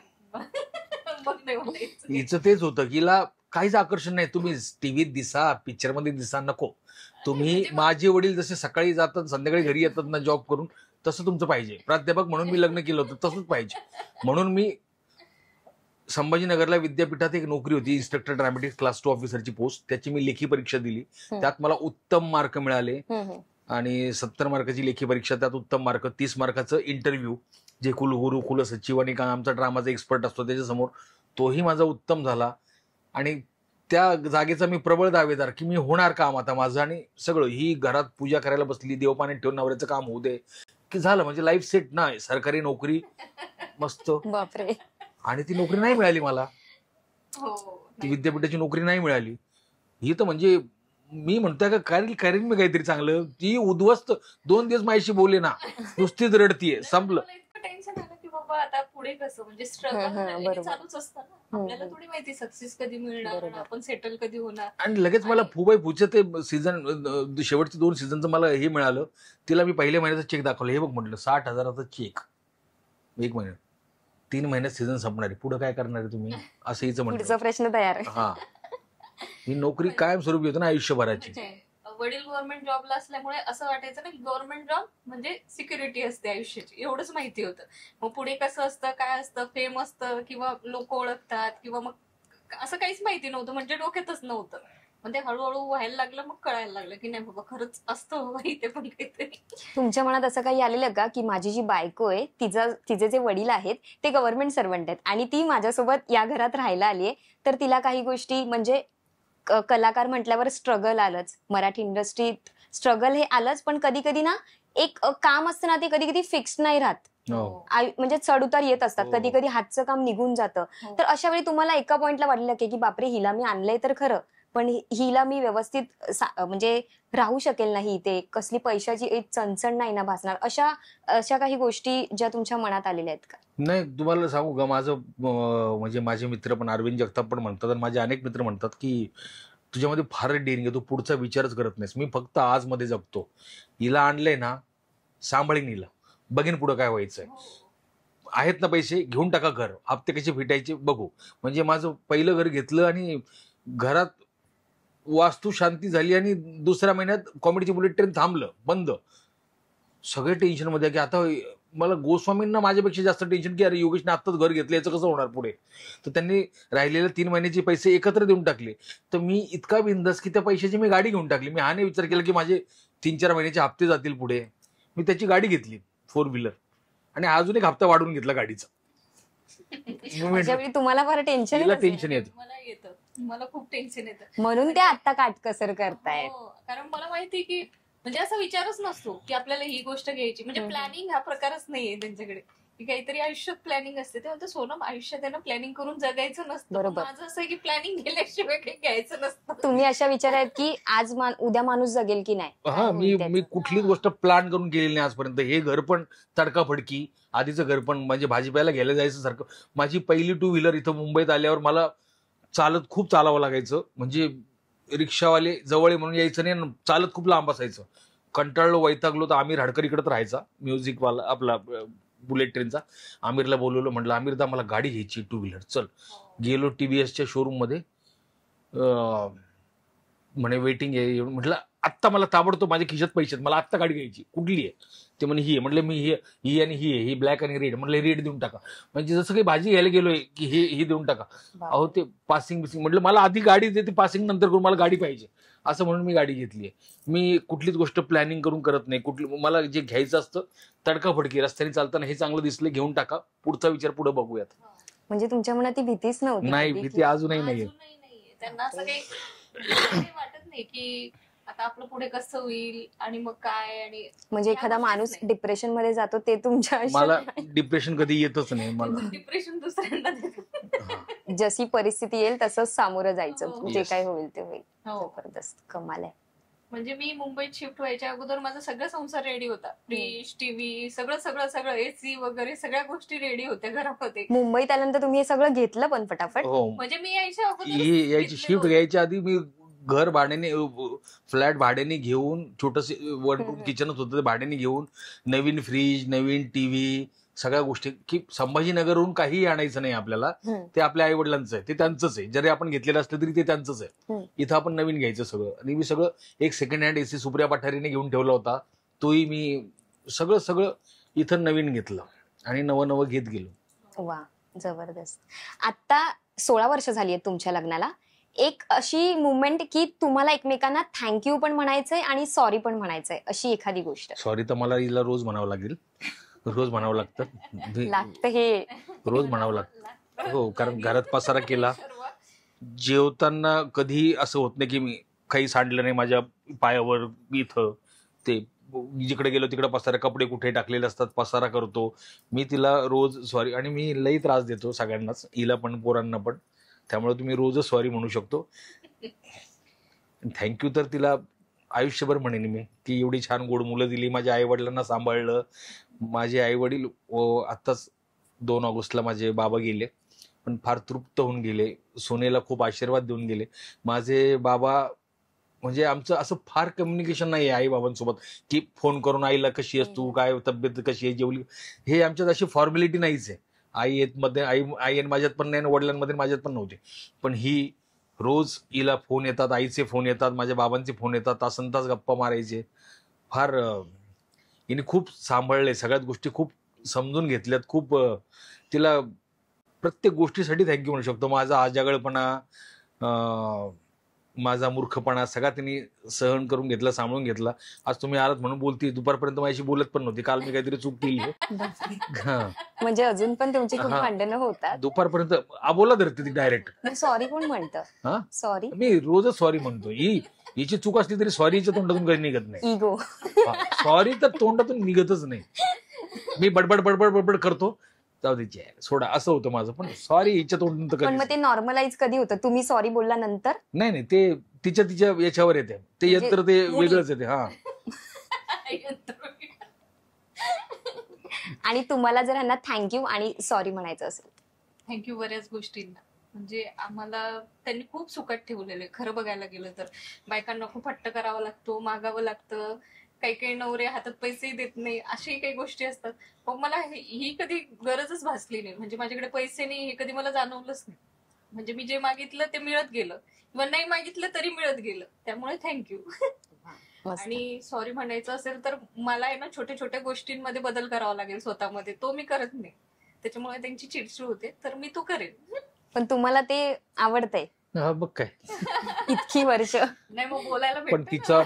मग नाही बोलायचं. हिचं तेच होतं की हिला काहीच आकर्षण नाही. तुम्ही टीव्हीत दिसा, पिक्चर मध्ये दिसा, नको. तुम्ही माझे वडील जसे सकाळी जातात संध्याकाळी घरी येतात ना जॉब करून, तसं तुमचं पाहिजे. प्राध्यापक म्हणून मी लग्न केलं होतं तसंच पाहिजे. म्हणून मी संभाजीनगरला विद्यापीठात एक नोकरी होती, इन्स्ट्रक्टर ड्रामॅटिक्स क्लास 2 ऑफिसरची पोस्ट. त्याची मी लेखी परीक्षा दिली, त्यात मला उत्तम मार्क मिळाले. आणि 70 मार्काची लेखी परीक्षा, त्यात उत्तम मार्क. 30 मार्काचं इंटरव्ह्यू, जे कुलगुरू कुलसचिव आणि आमचा ड्रामाचा एक्सपर्ट असतो त्याच्यासमोर, तोही माझा उत्तम झाला. आणि त्या जागेचा मी प्रबळ दावेदार की मी होणार काम आता माझं. आणि सगळं ही घरात पूजा करायला बसली, देवपाण्यात ठेवून नवऱ्याचं काम होऊ दे की झालं, म्हणजे लाईफ सेट. नाही सरकारी नोकरी मस्त. बापरे. आणि ती नोकरी नाही मिळाली मला, हो. ती विद्यापीठाची नोकरी नाही मिळाली. ही तर म्हणजे मी म्हणतोय का करेन मी काहीतरी चांगलं. ती उद्ध्वस्त 2 दिवस माझ्याशी बोलले ना, नुसतीच रडतीये. संपलं. मला इतकं टेन्शन आलं की बाबा आता पुढे कसं, म्हणजे स्ट्रगल बरोबर. चालूच असतं ना. आपल्याला थोडी माहिती सक्सेस कधी मिळणार, बरोबर. आपण सेटल कधी होणार. आणि लगेच मला फुबाई फुचे ते सीझन, शेवटचे 2 सीझनचं मला हे मिळालं. तिला मी पहिल्या महिन्याचा चेक दाखवला. हे बघ म्हटलं 60,000चा चेक 1 महिन्यात, 3 महिन्यात सीझन संपणार आहे, पुढे काय करणार आहे तुम्ही, असं हिचं पुढचा म्हटलं. प्रश्न तयार आहे. हा, ही नोकरी कायमस्वरूपी होती ना आयुष्यभराची. म्हणजे वडील गव्हर्नमेंट जॉबला असल्यामुळे असं वाटायचं ना की गव्हर्नमेंट जॉब म्हणजे सिक्युरिटी असते आयुष्याची, एवढंच माहिती होतं. मग पुढे कसं असतं, काय असतं, फेम असतं किंवा लोक ओळखतात किंवा मग असं काहीच माहिती नव्हतं, म्हणजे डोक्यातच नव्हतं. मग ते हळूहळू व्हायला लागलं, मग कळायला लागलं की नाही बाबा खरंच असतं बाबा इथे पण काहीतरी. तुमच्या मनात असं काही आलेलं का की माझी जी बायको आहे तिचे जे वडील आहेत ते गव्हर्नमेंट सर्वंट आहेत आणि ती माझ्यासोबत या घरात राहायला आलीये, तर तिला काही गोष्टी म्हणजे कलाकार म्हटल्यावर स्ट्रगल आलंच, मराठी इंडस्ट्रीत स्ट्रगल हे आलंच, पण कधी कधी ना एक काम असतं ना ते कधी कधी फिक्स नाही राहत. हो. म्हणजे चढ उतार येत असतात, हो. कधी कधी हातचं काम निघून जातं. हो. तर अशा वेळी तुम्हाला एका पॉइंटला वाटलं की बापरे हिला मी आणलंय तर खरं, पण हिला मी व्यवस्थित म्हणजे राहू शकेल नाही, इथे कसली पैशाची एक चणचण नाही ना भासणार, अशा काही गोष्टी ज्या तुमच्या मनात आलेल्या आहेत का? नाही, तुम्हाला सांगू का, माझं म्हणजे माझे मित्र पण अरविंद जगताप पण म्हणतात आणि माझे अनेक मित्र म्हणतात की तुझ्यामध्ये फार डेअरिंग आहे, तू पुढचा विचारच करत नाहीस. मी फक्त आज मध्ये जगतो. हिला आणलंय ना, सांभाळीन हिला, बघीन पुढं काय व्हायचंय. आहेत ना पैसे, घेऊन टाका घर, हप्ते कसे फिटायचे बघू. म्हणजे माझं पहिलं घर घेतलं आणि घरात वास्तू शांती झाली आणि दुसऱ्या महिन्यात कॉमेडीची बुलेट ट्रेन थांबलं, बंद. सगळे टेन्शन मध्ये की आता मला गोस्वामींना माझ्यापेक्षा जास्त टेन्शन की अरे योगेशने आत्ताच घर घेतलं, याचं कसं होणार पुढे. तर त्यांनी राहिलेले 3 महिन्याचे पैसे एकत्र देऊन टाकले. तर मी इतका बिंदास की त्या पैशाची मी गाडी घेऊन टाकली. मी हा नाही विचार केला की माझे 3-4 महिन्याचे हप्ते जातील पुढे. मी त्याची गाडी घेतली 4 व्हीलर आणि अजून एक हप्ता वाढवून घेतला गाडीचा. अशा वेळी तुम्हाला फार टेन्शन टेन्शन येतं. मला येतं, मला खूप टेन्शन येतं. म्हणून ते आता काटकसर करतायत. हो, कारण मला माहिती की म्हणजे असा विचारच नसतो की आपल्याला ही गोष्ट घ्यायची. म्हणजे प्लॅनिंग हा प्रकारच नाहीये त्यांच्याकडे, की काहीतरी आयुष्यात प्लॅनिंग असते. ते म्हणतं सोनम आयुष्यात आहे ना प्लॅनिंग करून जगायचं नसतं. बरोबर. माझं असं आहे की प्लॅनिंग केल्याशिवाय काही घ्यायचं नसतं. तुम्ही अशा विचार आहेत की आज उद्या माणूस जगेल की नाही. हा, मी कुठलीच गोष्ट प्लॅन करून केलेली नाही आजपर्यंत. हे घर पण तडकाफडकी, आधीचं घर पण म्हणजे भाजीपाला घ्यायला जायचं सारखं. माझी पहिली 2 व्हीलर इथं मुंबईत आल्यावर मला चालत खूप चालावं लागायचं. म्हणजे रिक्षावाले जवळ म्हणून यायचं नाही, चालत खूप लांब असायचं. कंटाळलो, वैतागलो तर आमिर हडकरीकडेच राहायचा, म्युझिकवाला आपला बुलेट ट्रेनचा. आमिरला बोलवलं, म्हटलं आमिरदा मला गाडी घ्यायची 2 व्हीलर, चल. गेलो TVSच्या शोरूम मध्ये, म्हणे वेटिंग आहे. म्हटलं आत्ता मला ताबडतोब माझ्या खिशात पैसे आहेत, मला आत्ता गाडी घ्यायची, कुठली आहे. ते म्हणे ही आहे. म्हटलं मी ही आणि ही आहे, ही ब्लॅक आणि रेड. म्हटलं रेड देऊन टाका. म्हणजे जसं काही भाजी घ्यायला गेलोय की ही देऊन टाका. अहो ते पासिंग बिसिंग, म्हटलं मला आधी गाडी देते, पासिंग नंतर करून, मला गाडी पाहिजे. असं म्हणून मी गाडी घेतली. मी कुठलीच गोष्ट प्लॅनिंग करून करत नाही. मला जे घ्यायचं असतं तडकाफडकी रस्त्याने चालताना हे चांगलं दिसलं घेऊन टाका, पुढचा विचार पुढे बघूयात. म्हणजे तुमच्या मनात ती भीतीच नव्हती नाही, कधी भीती अजूनही नाहीये. अजूनही नाहीये त्यांना. असं काही वाटत नाही की आता आपलं पुढे कसं होईल आणि मग काय. आणि म्हणजे एखादा माणूस डिप्रेशन मध्ये जातो ते तुमच्या मला डिप्रेशन कधी येतच नाही. मला डिप्रेशन दुसऱ्यांना देतात. जशी परिस्थिती येईल तसंच सामोरं जायचं, हो. जे काय होईल ते होईल. हो. जबरदस्त, कमाल आहे. म्हणजे मी मुंबईत शिफ्ट व्हायच्या अगोदर माझा सगळा संसार रेडी होता. फ्रीज, टीव्ही, सगळं एसी वगैरे सगळ्या गोष्टी रेडी होत्या घरामध्ये. मुंबईत आल्यानंतर तुम्ही हे सगळं घेतलं पण फटाफट? हो, म्हणजे मी यायच्या ही यायची शिफ्ट घ्यायच्या आधी मी घर भाड्याने, फ्लॅट भाड्याने घेऊन, छोटस वन रूम किचनच होतं ते भाड्याने घेऊन, नवीन फ्रीज, नवीन टीव्ही, सगळ्या गोष्टी, की संभाजीनगरहून काहीही आणायचं नाही आपल्याला. ते आपल्या आई वडिलांचं आहे, ते त्यांचंच आहे. जरी आपण घेतलेलं असलं तरी ते त्यांचंच आहे. इथं आपण नवीन घ्यायचं सगळं. आणि मी सगळं एक सेकंड हँड एसी सुप्रिया पठारीने घेऊन ठेवला होता, तोही मी सगळं इथं नवीन घेतलं आणि नवं घेत गेलो. वा, जबरदस्त. आता 16 वर्ष झाली आहेत तुमच्या लग्नाला. एक अशी मुवमेंट की तुम्हाला एकमेकांना थँक्यू पण म्हणायचंय आणि सॉरी पण म्हणायचंय, अशी एखादी गोष्ट? सॉरी तर मला हिला रोज म्हणावं लागेल. रोज म्हणावं लागतं हे रोज म्हणावं लागतं. हो, कारण घरात पसारा केला. जेवताना कधी असं होत नाही की मी काही सांडलं नाही माझ्या पायावर. इथं ते जिकडे गेलो तिकडे पसारा, कपडे कुठे टाकलेले असतात पसारा करतो मी. तिला रोज सॉरी, आणि मी लई त्रास देतो सगळ्यांनाच, हिला पण पोरांना पण. त्यामुळे तुम्ही रोजच सॉरी म्हणू शकतो. थँक्यू तर तिला आयुष्यभर म्हणेन मी, की एवढी छान गोड मुलं दिली, माझ्या आई वडिलांना सांभाळलं. माझे आई वडील आत्ताच 2 ऑगस्टला माझे बाबा गेले, पण फार तृप्त होऊन गेले. सोनेला खूप आशीर्वाद देऊन गेले. माझे बाबा म्हणजे आमचं असं फार कम्युनिकेशन नाही आहे आई बाबांसोबत, की फोन करून आईला कशी आहेस तू, काय तब्येत कशी आहे, जेवली, हे आमच्यात अशी फॉर्मॅलिटी नाहीच आहे. आई आणि माझ्यात पण नाही, वडिलांमध्ये माझ्यात पण नव्हते. पण ही रोज हिला फोन येतात, आईचे फोन येतात, माझ्या बाबांचे फोन येतात, तासनतास गप्पा मारायचे. फार हिने खूप सांभाळले, सगळ्यात गोष्टी खूप समजून घेतल्यात. खूप तिला प्रत्येक गोष्टीसाठी थँक्यू म्हणू शकतो. माझा आजागळपणा, माझा मूर्खपणा सगळा तिने सहन करून घेतला, सांभाळून घेतला. आज तुम्ही आलात म्हणून बोलती, दुपारपर्यंत माझ्याशी बोलत पण नव्हती. काल मी काहीतरी चूक केली. म्हणजे अजून पण तुमची खूप भांडणं होतात? दुपारपर्यंत अबोला धरते ती डायरेक्ट. सॉरी कोण म्हणतं? सॉरी मी रोजच सॉरी म्हणतो. हिची चूक असली तरी सॉरीच्या तोंडातून काही निघत नाही. इगो. सॉरी तर तोंडातून निघतच नाही. मी बडबड करतो, जाऊ दे सोडा, असं होतं माझं. पण सॉरी हिच्या तोंडातून पण मग ते नॉर्मलाइज कधी होतं? तुम्ही सॉरी बोलल्यानंतर? नाही, ते तिच्या याच्यावर येते. ते यंत्र ते वेगळंच येते. हा. आणि तुम्हाला जर ह्यांना थँक्यू आणि सॉरी म्हणायचं असेल? थँक्यू बऱ्याच गोष्टींना. म्हणजे आम्हाला त्यांनी खूप सुखात ठेवलेले. खरं बघायला गेलं तर बायकांना खूप हट्ट करावा लागतो, मागावं लागतं. काही नवरे हातात पैसेही देत नाही, अशाही काही गोष्टी असतात. पण मला ही कधी गरजच भासली नाही. म्हणजे माझ्याकडे पैसे नाही हे कधी मला जाणवलंच नाही. म्हणजे मी जे मागितलं ते मिळत गेलं, किंवा नाही मागितलं तरी मिळत गेलं. त्यामुळे थँक्यू. आणि सॉरी म्हणायचं असेल तर मला आहे ना, छोट्या छोट्या गोष्टींमध्ये बदल करावा लागेल स्वतःमध्ये. तो मी करत नाही, त्याच्यामुळे त्यांची चिडचिड होते. तर मी तो करेन. पण तुम्हाला ते आवडतंय? बघ काय, इतकी वर्ष नाही, मग बोलायला पण तिचा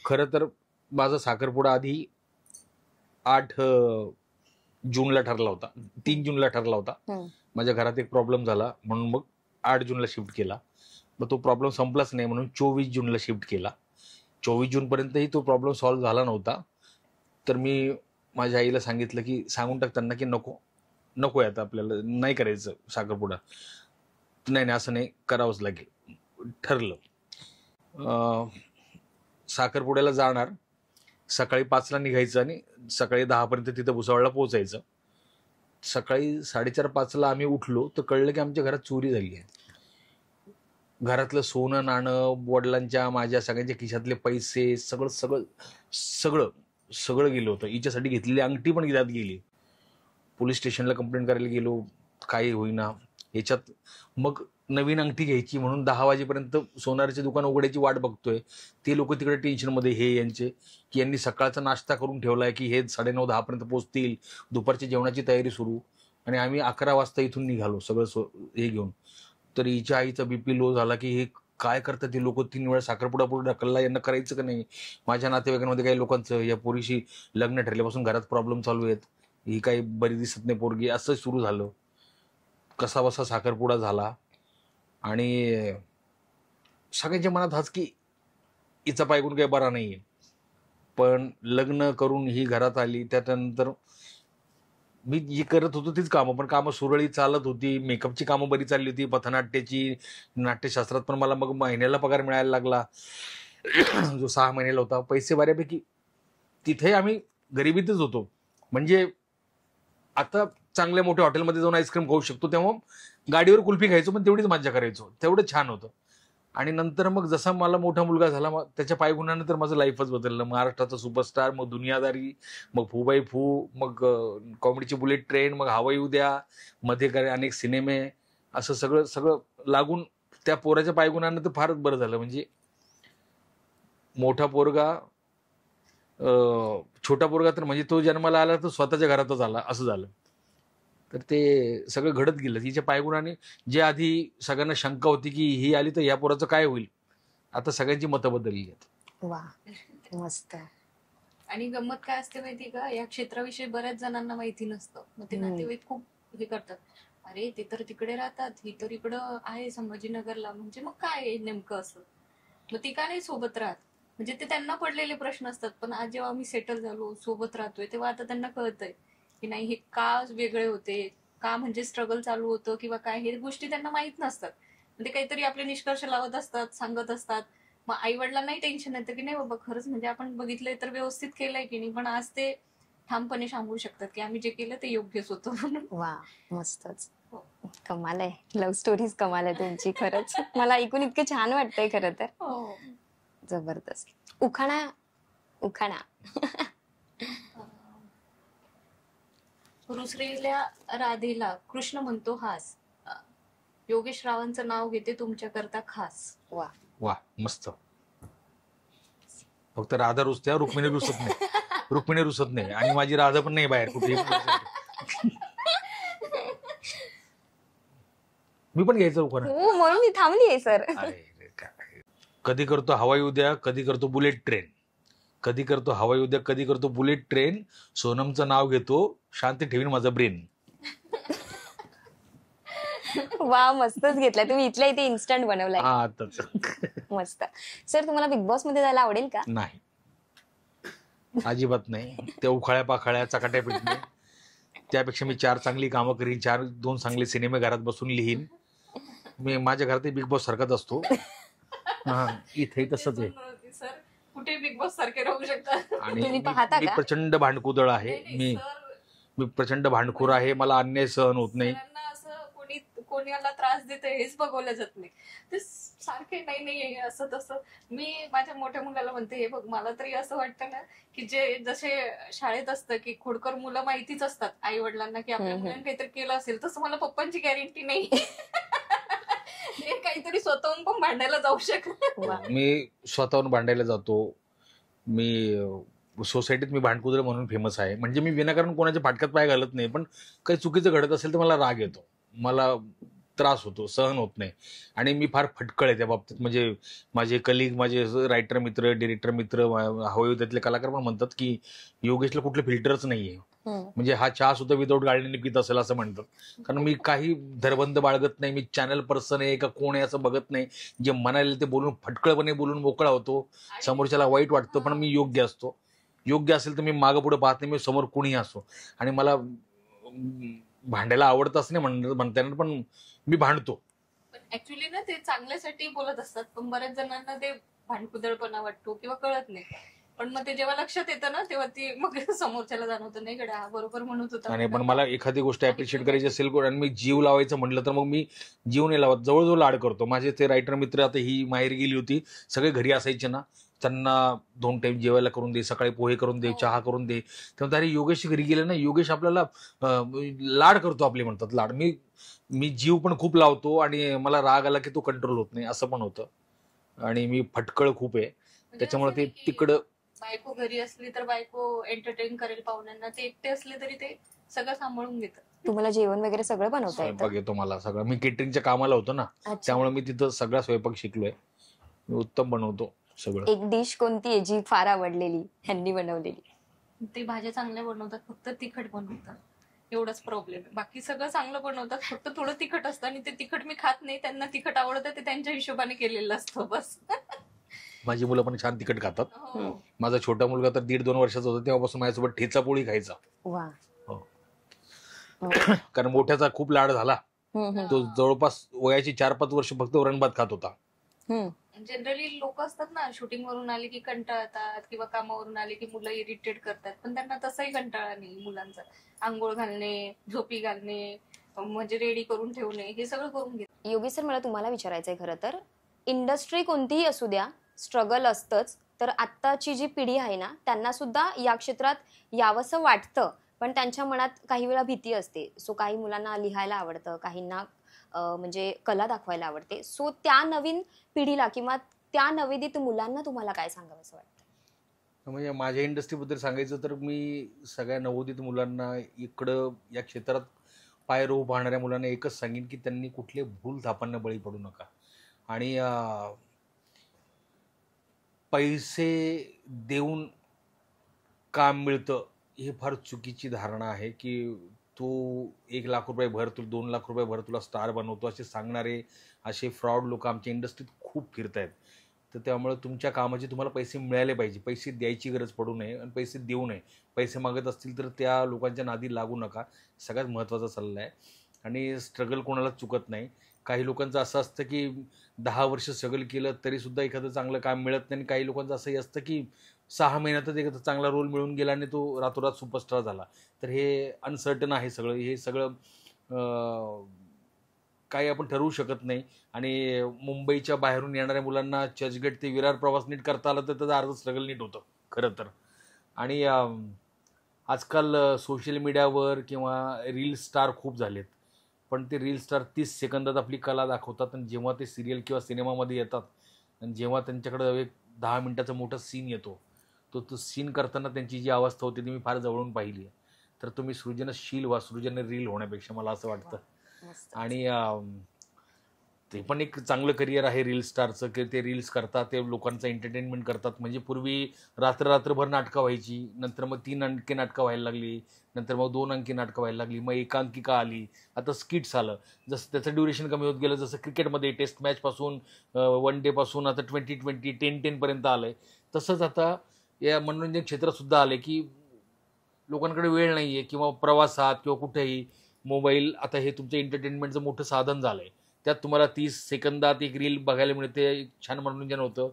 खरं तर माझा साखरपुडा आधी 8 जूनला ठरला होता, 3 जूनला ठरला होता. माझ्या घरात एक प्रॉब्लेम झाला म्हणून मग 8 जूनला शिफ्ट केला. मग तो प्रॉब्लेम संपलाच नाही म्हणून 24 जूनला शिफ्ट केला. 24 जूनपर्यंतही तो प्रॉब्लेम सॉल्व्ह झाला नव्हता. तर मी माझ्या आईला सांगितलं की सांगून टाक त्यांना की नको आता आपल्याला नाही करायचं साखरपुडा. नाही असं नाही, करावंच लागेल. ठरलं. साखरपुड्याला जाणार, सकाळी 5ला निघायचं आणि सकाळी 10 पर्यंत तिथं भुसावळला पोहोचायचं. सकाळी 4:30-5ला आम्ही उठलो तर कळलं की आमच्या घरात चोरी झाली आहे. घरातलं सोनं नाणं, वडिलांच्या माझ्या सगळ्यांच्या खिशातले पैसे, सगळं गेलं होतं. हिच्यासाठी घेतलेली अंगठी पण त्यात गेली. पोलीस स्टेशनला कंप्लेंट करायला गेलो, काही होईना. याच्यात मग नवीन अंगठी घ्यायची म्हणून 10 वाजेपर्यंत सोनाराचे दुकान उघडायची वाट बघतोय. ते लोक तिकडे टेन्शनमध्ये, हे यांचे, की यांनी सकाळचा नाश्ता करून ठेवलाय की हे 9:30-10 पर्यंत पोहोचतील. दुपारची जेवणाची तयारी सुरू. आणि आम्ही 11 वाजता इथून निघालो सगळं हे घेऊन. तर हिच्या आईचा BP लो झाला की हे काय करतात ते लोक, 3 वेळा साखरपुडा पुढे ढकलला, यांना करायचं का नाही. माझ्या नातेवाईकांमध्ये काही लोकांचं या पोरीशी लग्न ठरल्यापासून घरात प्रॉब्लेम चालू आहेत, ही काही बरी दिसत नाही पोरगी, असं सुरू झालं. कसा बसा साखरपुडा झाला आणि सगळ्यांच्या मनात हाच की हिचा पायगुण काही बरा नाहीये. पण लग्न करून ही घरात आली, त्याच्यानंतर मी जी करत होतो तीच कामं, पण कामं सुरळीत चालत होती. मेकअपची कामं बरी चालली होती, पथनाट्याची, नाट्यशास्त्रात पण मला मग महिन्याला पगार मिळायला लागला जो 6 महिन्याला होता. पैसे बऱ्यापैकी, तिथे आम्ही गरिबीतच होतो. म्हणजे आता चांगल्या मोठ्या हॉटेलमध्ये जाऊन आईस्क्रीम खाऊ शकतो, तेव्हा गाडीवर कुल्फी खायचो, पण तेवढीच मज्जा करायचो, तेवढं छान होतं. आणि नंतर मग जसा मला मोठा मुलगा झाला, मग त्याच्या पायगुणानं तर माझं लाईफच बदललं. महाराष्ट्राचा सुपरस्टार, मग दुनियादारी, मग फू बाय फू, मग कॉमेडीची बुलेट ट्रेन, मग हवा येऊ द्या, मध्ये अनेक सिनेमे, असं सगळं सगळं लागून त्या पोराच्या पायगुणानं तर फारच बरं झालं. म्हणजे मोठा पोरगा, छोटा पोरगा तर म्हणजे तो जन्माला आला तर स्वतःच्या घरातच आला, असं झालं. तर ते सगळं घडत गेलं तिच्या पायगुणाने. जे आधी सगळ्यांना शंका होती की ही आली तर या पोराचं काय होईल, आता सगळ्यांची मतं बदलली आहेत. वा, मस्त. आणि गंमत काय असते माहिती का, या क्षेत्राविषयी बऱ्याच जणांना माहिती नसतं. मग ते नातेवाईक खूप हे करतात, अरे ते तर तिकडे राहतात, ही तर इकडं आहे संभाजीनगरला, म्हणजे मग काय आहे नेमकं असं, मग ती का नाही सोबत राहत. म्हणजे ते त्यांना पडलेले प्रश्न असतात. पण आज जेव्हा आम्ही सेटल झालो, सोबत राहतोय, तेव्हा आता त्यांना कळतंय की नाही हे का वेगळे होते, का म्हणजे स्ट्रगल चालू होतं किंवा काय, हे गोष्टी त्यांना माहित नसतात. म्हणजे काहीतरी आपले निष्कर्ष लावत असतात, सांगत असतात. मग आई वडिलांनाही टेन्शन येतं की नाही बाबा खरंच म्हणजे आपण बघितलंय तर व्यवस्थित केलंय की नाही. पण आज ते ठामपणे सांगू शकतात की आम्ही जे केलं ते योग्यच होतं म्हणून. वा, मस्तच. कमाल आहे, लव्ह स्टोरीज कमाल आहे तुमची खरंच. मला ऐकून इतकं छान वाटतंय खरं तर. जबरदस्त. उखाणा उखाणा. रुसलेल्या राधेला कृष्ण म्हणतो हास, योगेश रावांचं नाव घेते तुमच्या करता खास. वा, वा, मस्त. फक्त राधा रुसते, रुक्मिणी रुसत नाही. रुक्मिणी रुसत नाही आणि माझी राधा पण नाही बाहेर कुठे. मी पण घ्यायचं उखाणा. हो, म्हणून मी थांबलीये सर. कधी करतो हवाई उद्या, कधी करतो बुलेट ट्रेन, कधी करतो हवाई उद्या, कधी करतो बुलेट ट्रेन, सोनमचं नाव घेतो, शांत ठेवीन माझा ब्रेन. वा, मस्तच घेतलाय तुम्ही. इथल्या इथे इन्स्टंट बनवलाय. हा, मस्त. सर, तुम्हाला बिग बॉस मध्ये जायला आवडेल का? नाही, अजिबात नाही. त्या उखाळ्या पाखाळ्या चकाट्या पिटणे, त्यापेक्षा मी 4 चांगली कामं करीन, 2 चांगले सिनेमे घरात बसून लिहीन. मी माझ्या घरात बिग बॉस सारखाच असतो. हा, इथे तसंच आहे. सर कुठे बिग बॉस सारखे राहू शकतात. आणि तुम्ही पाहता मी का? प्रचंड भांडकुदळ आहे. मी प्रचंड भांडखोर आहे. मला अन्याय सहन होत नाही. असं कोणाला त्रास देत हेच बघवलं जात नाही. ते सारखे नाही असं तसं. मी माझ्या मोठ्या मुलाला म्हणते, हे बघ मला तरी असं वाटतं ना की जे जसे शाळेत असतं की खोडकर मुलं माहितीच असतात आई वडिलांना की आपल्या मुलांनी काहीतरी केलं असेल, तसं मला पप्पांची गॅरंटी नाही. ते काहीतरी स्वतःहून पण भांडायला जाऊ शकत. मी स्वतःहून भांडायला जातो. मी सोसायटीत मी भांडकुदळ म्हणून फेमस आहे. म्हणजे मी विनाकारण कोणाच्या फाटक्यात पाय घालत नाही, पण काही चुकीचं घडत असेल तर मला राग येतो, मला त्रास होतो, सहन होत नाही. आणि मी फार फटकळ आहे त्या बाबतीत. म्हणजे माझे कलिग, माझे रायटर मित्र, डिरेक्टर मित्र, हवाईतले कलाकार पण म्हणतात की योगेशला कुठलं फिल्टरच नाहीये. म्हणजे हा चहा सुद्धा विदाऊट गाळणीने पित असेल असं म्हणतात. कारण मी काही धरबंद बाळगत नाही. मी चॅनल पर्सन आहे का कोण आहे असं बघत नाही. जे म्हणाले ते बोलून फटकळपणे बोलून मोकळा होतो. समोरच्याला वाईट वाटतं पण मी योग्य असतो. योग्य असेल तर मी मागं पुढे पाहत नाही. मी समोर कुणीही असो. आणि मला भांडायला आवडतच नाही म्हणता येणार, पण मी भांडतो. पण ऍक्च्युली ना ते चांगल्यासाठी बोलत असतात, पण बऱ्याच जणांना ते भांडकुदळपणा वाटतो किंवा कळत नाही. पण मग ते जेव्हा लक्षात येतं ना तेव्हा ती मग समोरच्याला जाणवतं नाही गड्या हा बरोबर म्हणत होता. आणि पण मला एखादी गोष्ट अप्रिशिएट करायची असेल आणि मी जीव लावायचं म्हटलं तर मग मी जीव नाही लावत, जवळजवळ लाड करतो. माझे ते रायटर मित्र, आता ही माहेर गेली होती, सगळे घरी असायचे ना, त्यांना 2 टाइम जेवायला करून दे, सकाळी पोहे करून दे, चहा करून दे. तेव्हा अरे योगेश घरी गेले ना, योगेश आपल्याला लाड करतो आपले, म्हणतात लाड. मी जीव पण खूप लावतो आणि मला राग आला की तो कंट्रोल होत नाही, असं पण होतं. आणि मी फटकळ खूप आहे, त्याच्यामुळे ते तिकडं. बायको घरी असली तर बायको एंटरटेन करेल पाहुण्यांना, ते एकटे असले तरी ते सगळं सांभाळून घेतात. तुम्हाला जेवण वगैरे सगळं बनवता येतं? स्वयंपाक येतो मला सगळं. मी केटरिंगच्या कामाला होतो ना, त्यामुळे मी तिथं सगळा स्वयंपाक शिकलोय. मी उत्तम बनवतो सगळं. एक डिश कोणती आहे जी फार आवडलेली ह्यांनी बनवलेली? ते भाज्या चांगल्या बनवतात, फक्त तिखट बनवतात, एवढाच प्रॉब्लेम आहे. बाकी सगळं चांगलं बनवतात, फक्त थोडं तिखट असतं आणि ते तिखट मी खात नाही. त्यांना तिखट आवडतं, ते त्यांच्या हिशोबाने केलेलं असतं बस. माझी मुलं पण छान तिखट खातात. हो. माझा छोटा मुलगा तर 1.5-2 वर्षाचा होता तेव्हापासून माझ्यासोबत ठेचा पोळी खायचा. वा. हो. कारण मोठ्याचा खूप लाड झाला. तो जवळपास वयाची 4-5 वर्ष फक्त वरण भात खात होता. जनरली लोक असतात ना, शूटिंग वरून आले की कंटाळतात किंवा कामावरून आले की मुलं इरिटेट करतात, पण त्यांना तसाही कंटाळा नाही मुलांचा. आंघोळ घालणे, झोपी घालणे, म्हणजे रेडी करून ठेवणे, हे सगळं करून घेतात. योगेश सर, मला तुम्हाला विचारायचंय, खरं तर इंडस्ट्री कोणतीही असू द्या, स्ट्रगल असतंच. तर आत्ताची जी पिढी आहे ना, त्यांना सुद्धा या क्षेत्रात यावंसं वाटतं, पण त्यांच्या मनात काही वेळा भीती असते. सो काही मुलांना लिहायला आवडतं, काहींना म्हणजे कला दाखवायला आवडते. सो त्या नवीन पिढीला किंवा त्या नवोदित मुलांना तुम्हाला काय सांगावं असं वाटतं? म्हणजे माझ्या इंडस्ट्रीबद्दल सांगायचं तर मी सगळ्या नवोदित मुलांना, इकडं या क्षेत्रात पाय रोव पाहणाऱ्या मुलांना एकच सांगेन की त्यांनी कुठले भूल थापांना बळी पडू नका. आणि पैसे देऊन काम मिळतं हे फार चुकीची धारणा आहे. की तू 1 लाख रुपये भर, तू 2 लाख रुपये भर, तुला स्टार बनवतो, असे सांगणारे असे फ्रॉड लोक आमच्या इंडस्ट्रीत खूप फिरत आहेत. तर त्यामुळे तुमच्या कामाचे तुम्हाला पैसे मिळाले पाहिजे. पैसे द्यायची गरज पडू नये आणि पैसे देऊ नये. पैसे मागत असतील तर त्या लोकांच्या नादी लागू नका, सगळ्यात महत्त्वाचा सल्ला आहे. आणि स्ट्रगल कोणालाच चुकत नाही. काही लोकांचं असं असतं की 10 वर्ष स्ट्रगल केलं तरीसुद्धा एखादं चांगलं काम मिळत नाही. आणि काही लोकांचं असंही असतं की 6 महिन्यातच एखादा चांगला रोल मिळून गेला आणि तो रातोरात सुपरस्टार झाला. तर हे अनसर्टन आहे सगळं. हे सगळं काही आपण ठरवू शकत नाही. आणि मुंबईच्या बाहेरून येणाऱ्या मुलांना चर्चगेट ते विरार प्रवास नीट करता आला तर त्याचं अर्ध स्ट्रगल नीट होतं खरं तर. आणि आजकाल सोशल मीडियावर किंवा रील स्टार खूप झालेत, पण ते रील स्टार 30 सेकंदात आपली कला दाखवतात. आणि जेव्हा ते सिरियल किंवा सिनेमामध्ये येतात आणि जेव्हा त्यांच्याकडं एक 10 मिनिटाचा मोठा सीन येतो, तो सीन करताना त्यांची जी अवस्था होती ती मी फार जवळून पाहिली आहे. तर तुम्ही सृजनशील व्हा, सृजनशील होण्यापेक्षा, मला असं वाटतं. आणि ते पण एक चांगलं करिअर आहे रील स्टारचं, की ते रील्स करतात, ते लोकांचं एंटरटेनमेंट करतात. म्हणजे पूर्वी रात्रभर नाटकं व्हायची, नंतर मग 3 अंकी नाटकं व्हायला लागली, नंतर मग 2 अंकी नाटकं व्हायला लागली, मग एकांकिका आली, आता स्किट्स आलं. जसं त्याचं ड्युरेशन कमी होत गेलं, जसं क्रिकेटमध्ये टेस्ट मॅचपासून 1 डेपासून आता 20-20 10-10 पर्यंत आलं आहे, तसंच आता या मनोरंजन क्षेत्रातसुद्धा आलं की लोकांकडे वेळ नाही आहे, किंवा प्रवासात किंवा कुठेही मोबाईल आता हे तुमचं एंटरटेनमेंटचं मोठं साधन झालं आहे. त्यात तुम्हाला 30 सेकंदात एक रील बघायला मिळते, एक छान मनोरंजन होतं,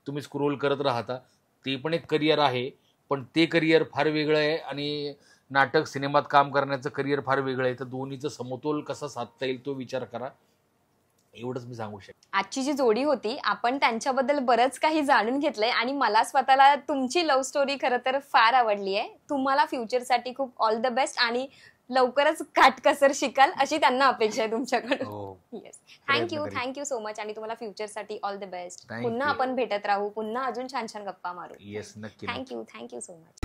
तुम्ही स्क्रोल करत राहता. ते पण एक करिअर आहे, पण ते करिअर फार वेगळं आहे आणि नाटक सिनेमात काम करण्याचं करिअर फार वेगळं आहे. तर दोन्हीचं समतोल कसा साधता येईल तो विचार करा, एवढंच मी सांगू शकतो. आजची जी जोडी होती, आपण त्यांच्याबद्दल बरंच काही जाणून घेतलंय आणि मला स्वतःला तुमची लव्ह स्टोरी खरं तर फार आवडली आहे. तुम्हाला फ्युचरसाठी खूप ऑल द बेस्ट आणि लवकरच काटकसर शिकाल अशी त्यांना अपेक्षा आहे तुमच्याकडून. Yes, thank you so much. आणि तुम्हाला फ्युचरसाठी ऑल द बेस्ट. पुन्हा आपण भेटत राहू, पुन्हा अजून छान छान गप्पा मारू. येस, नक्की. Thank you so much.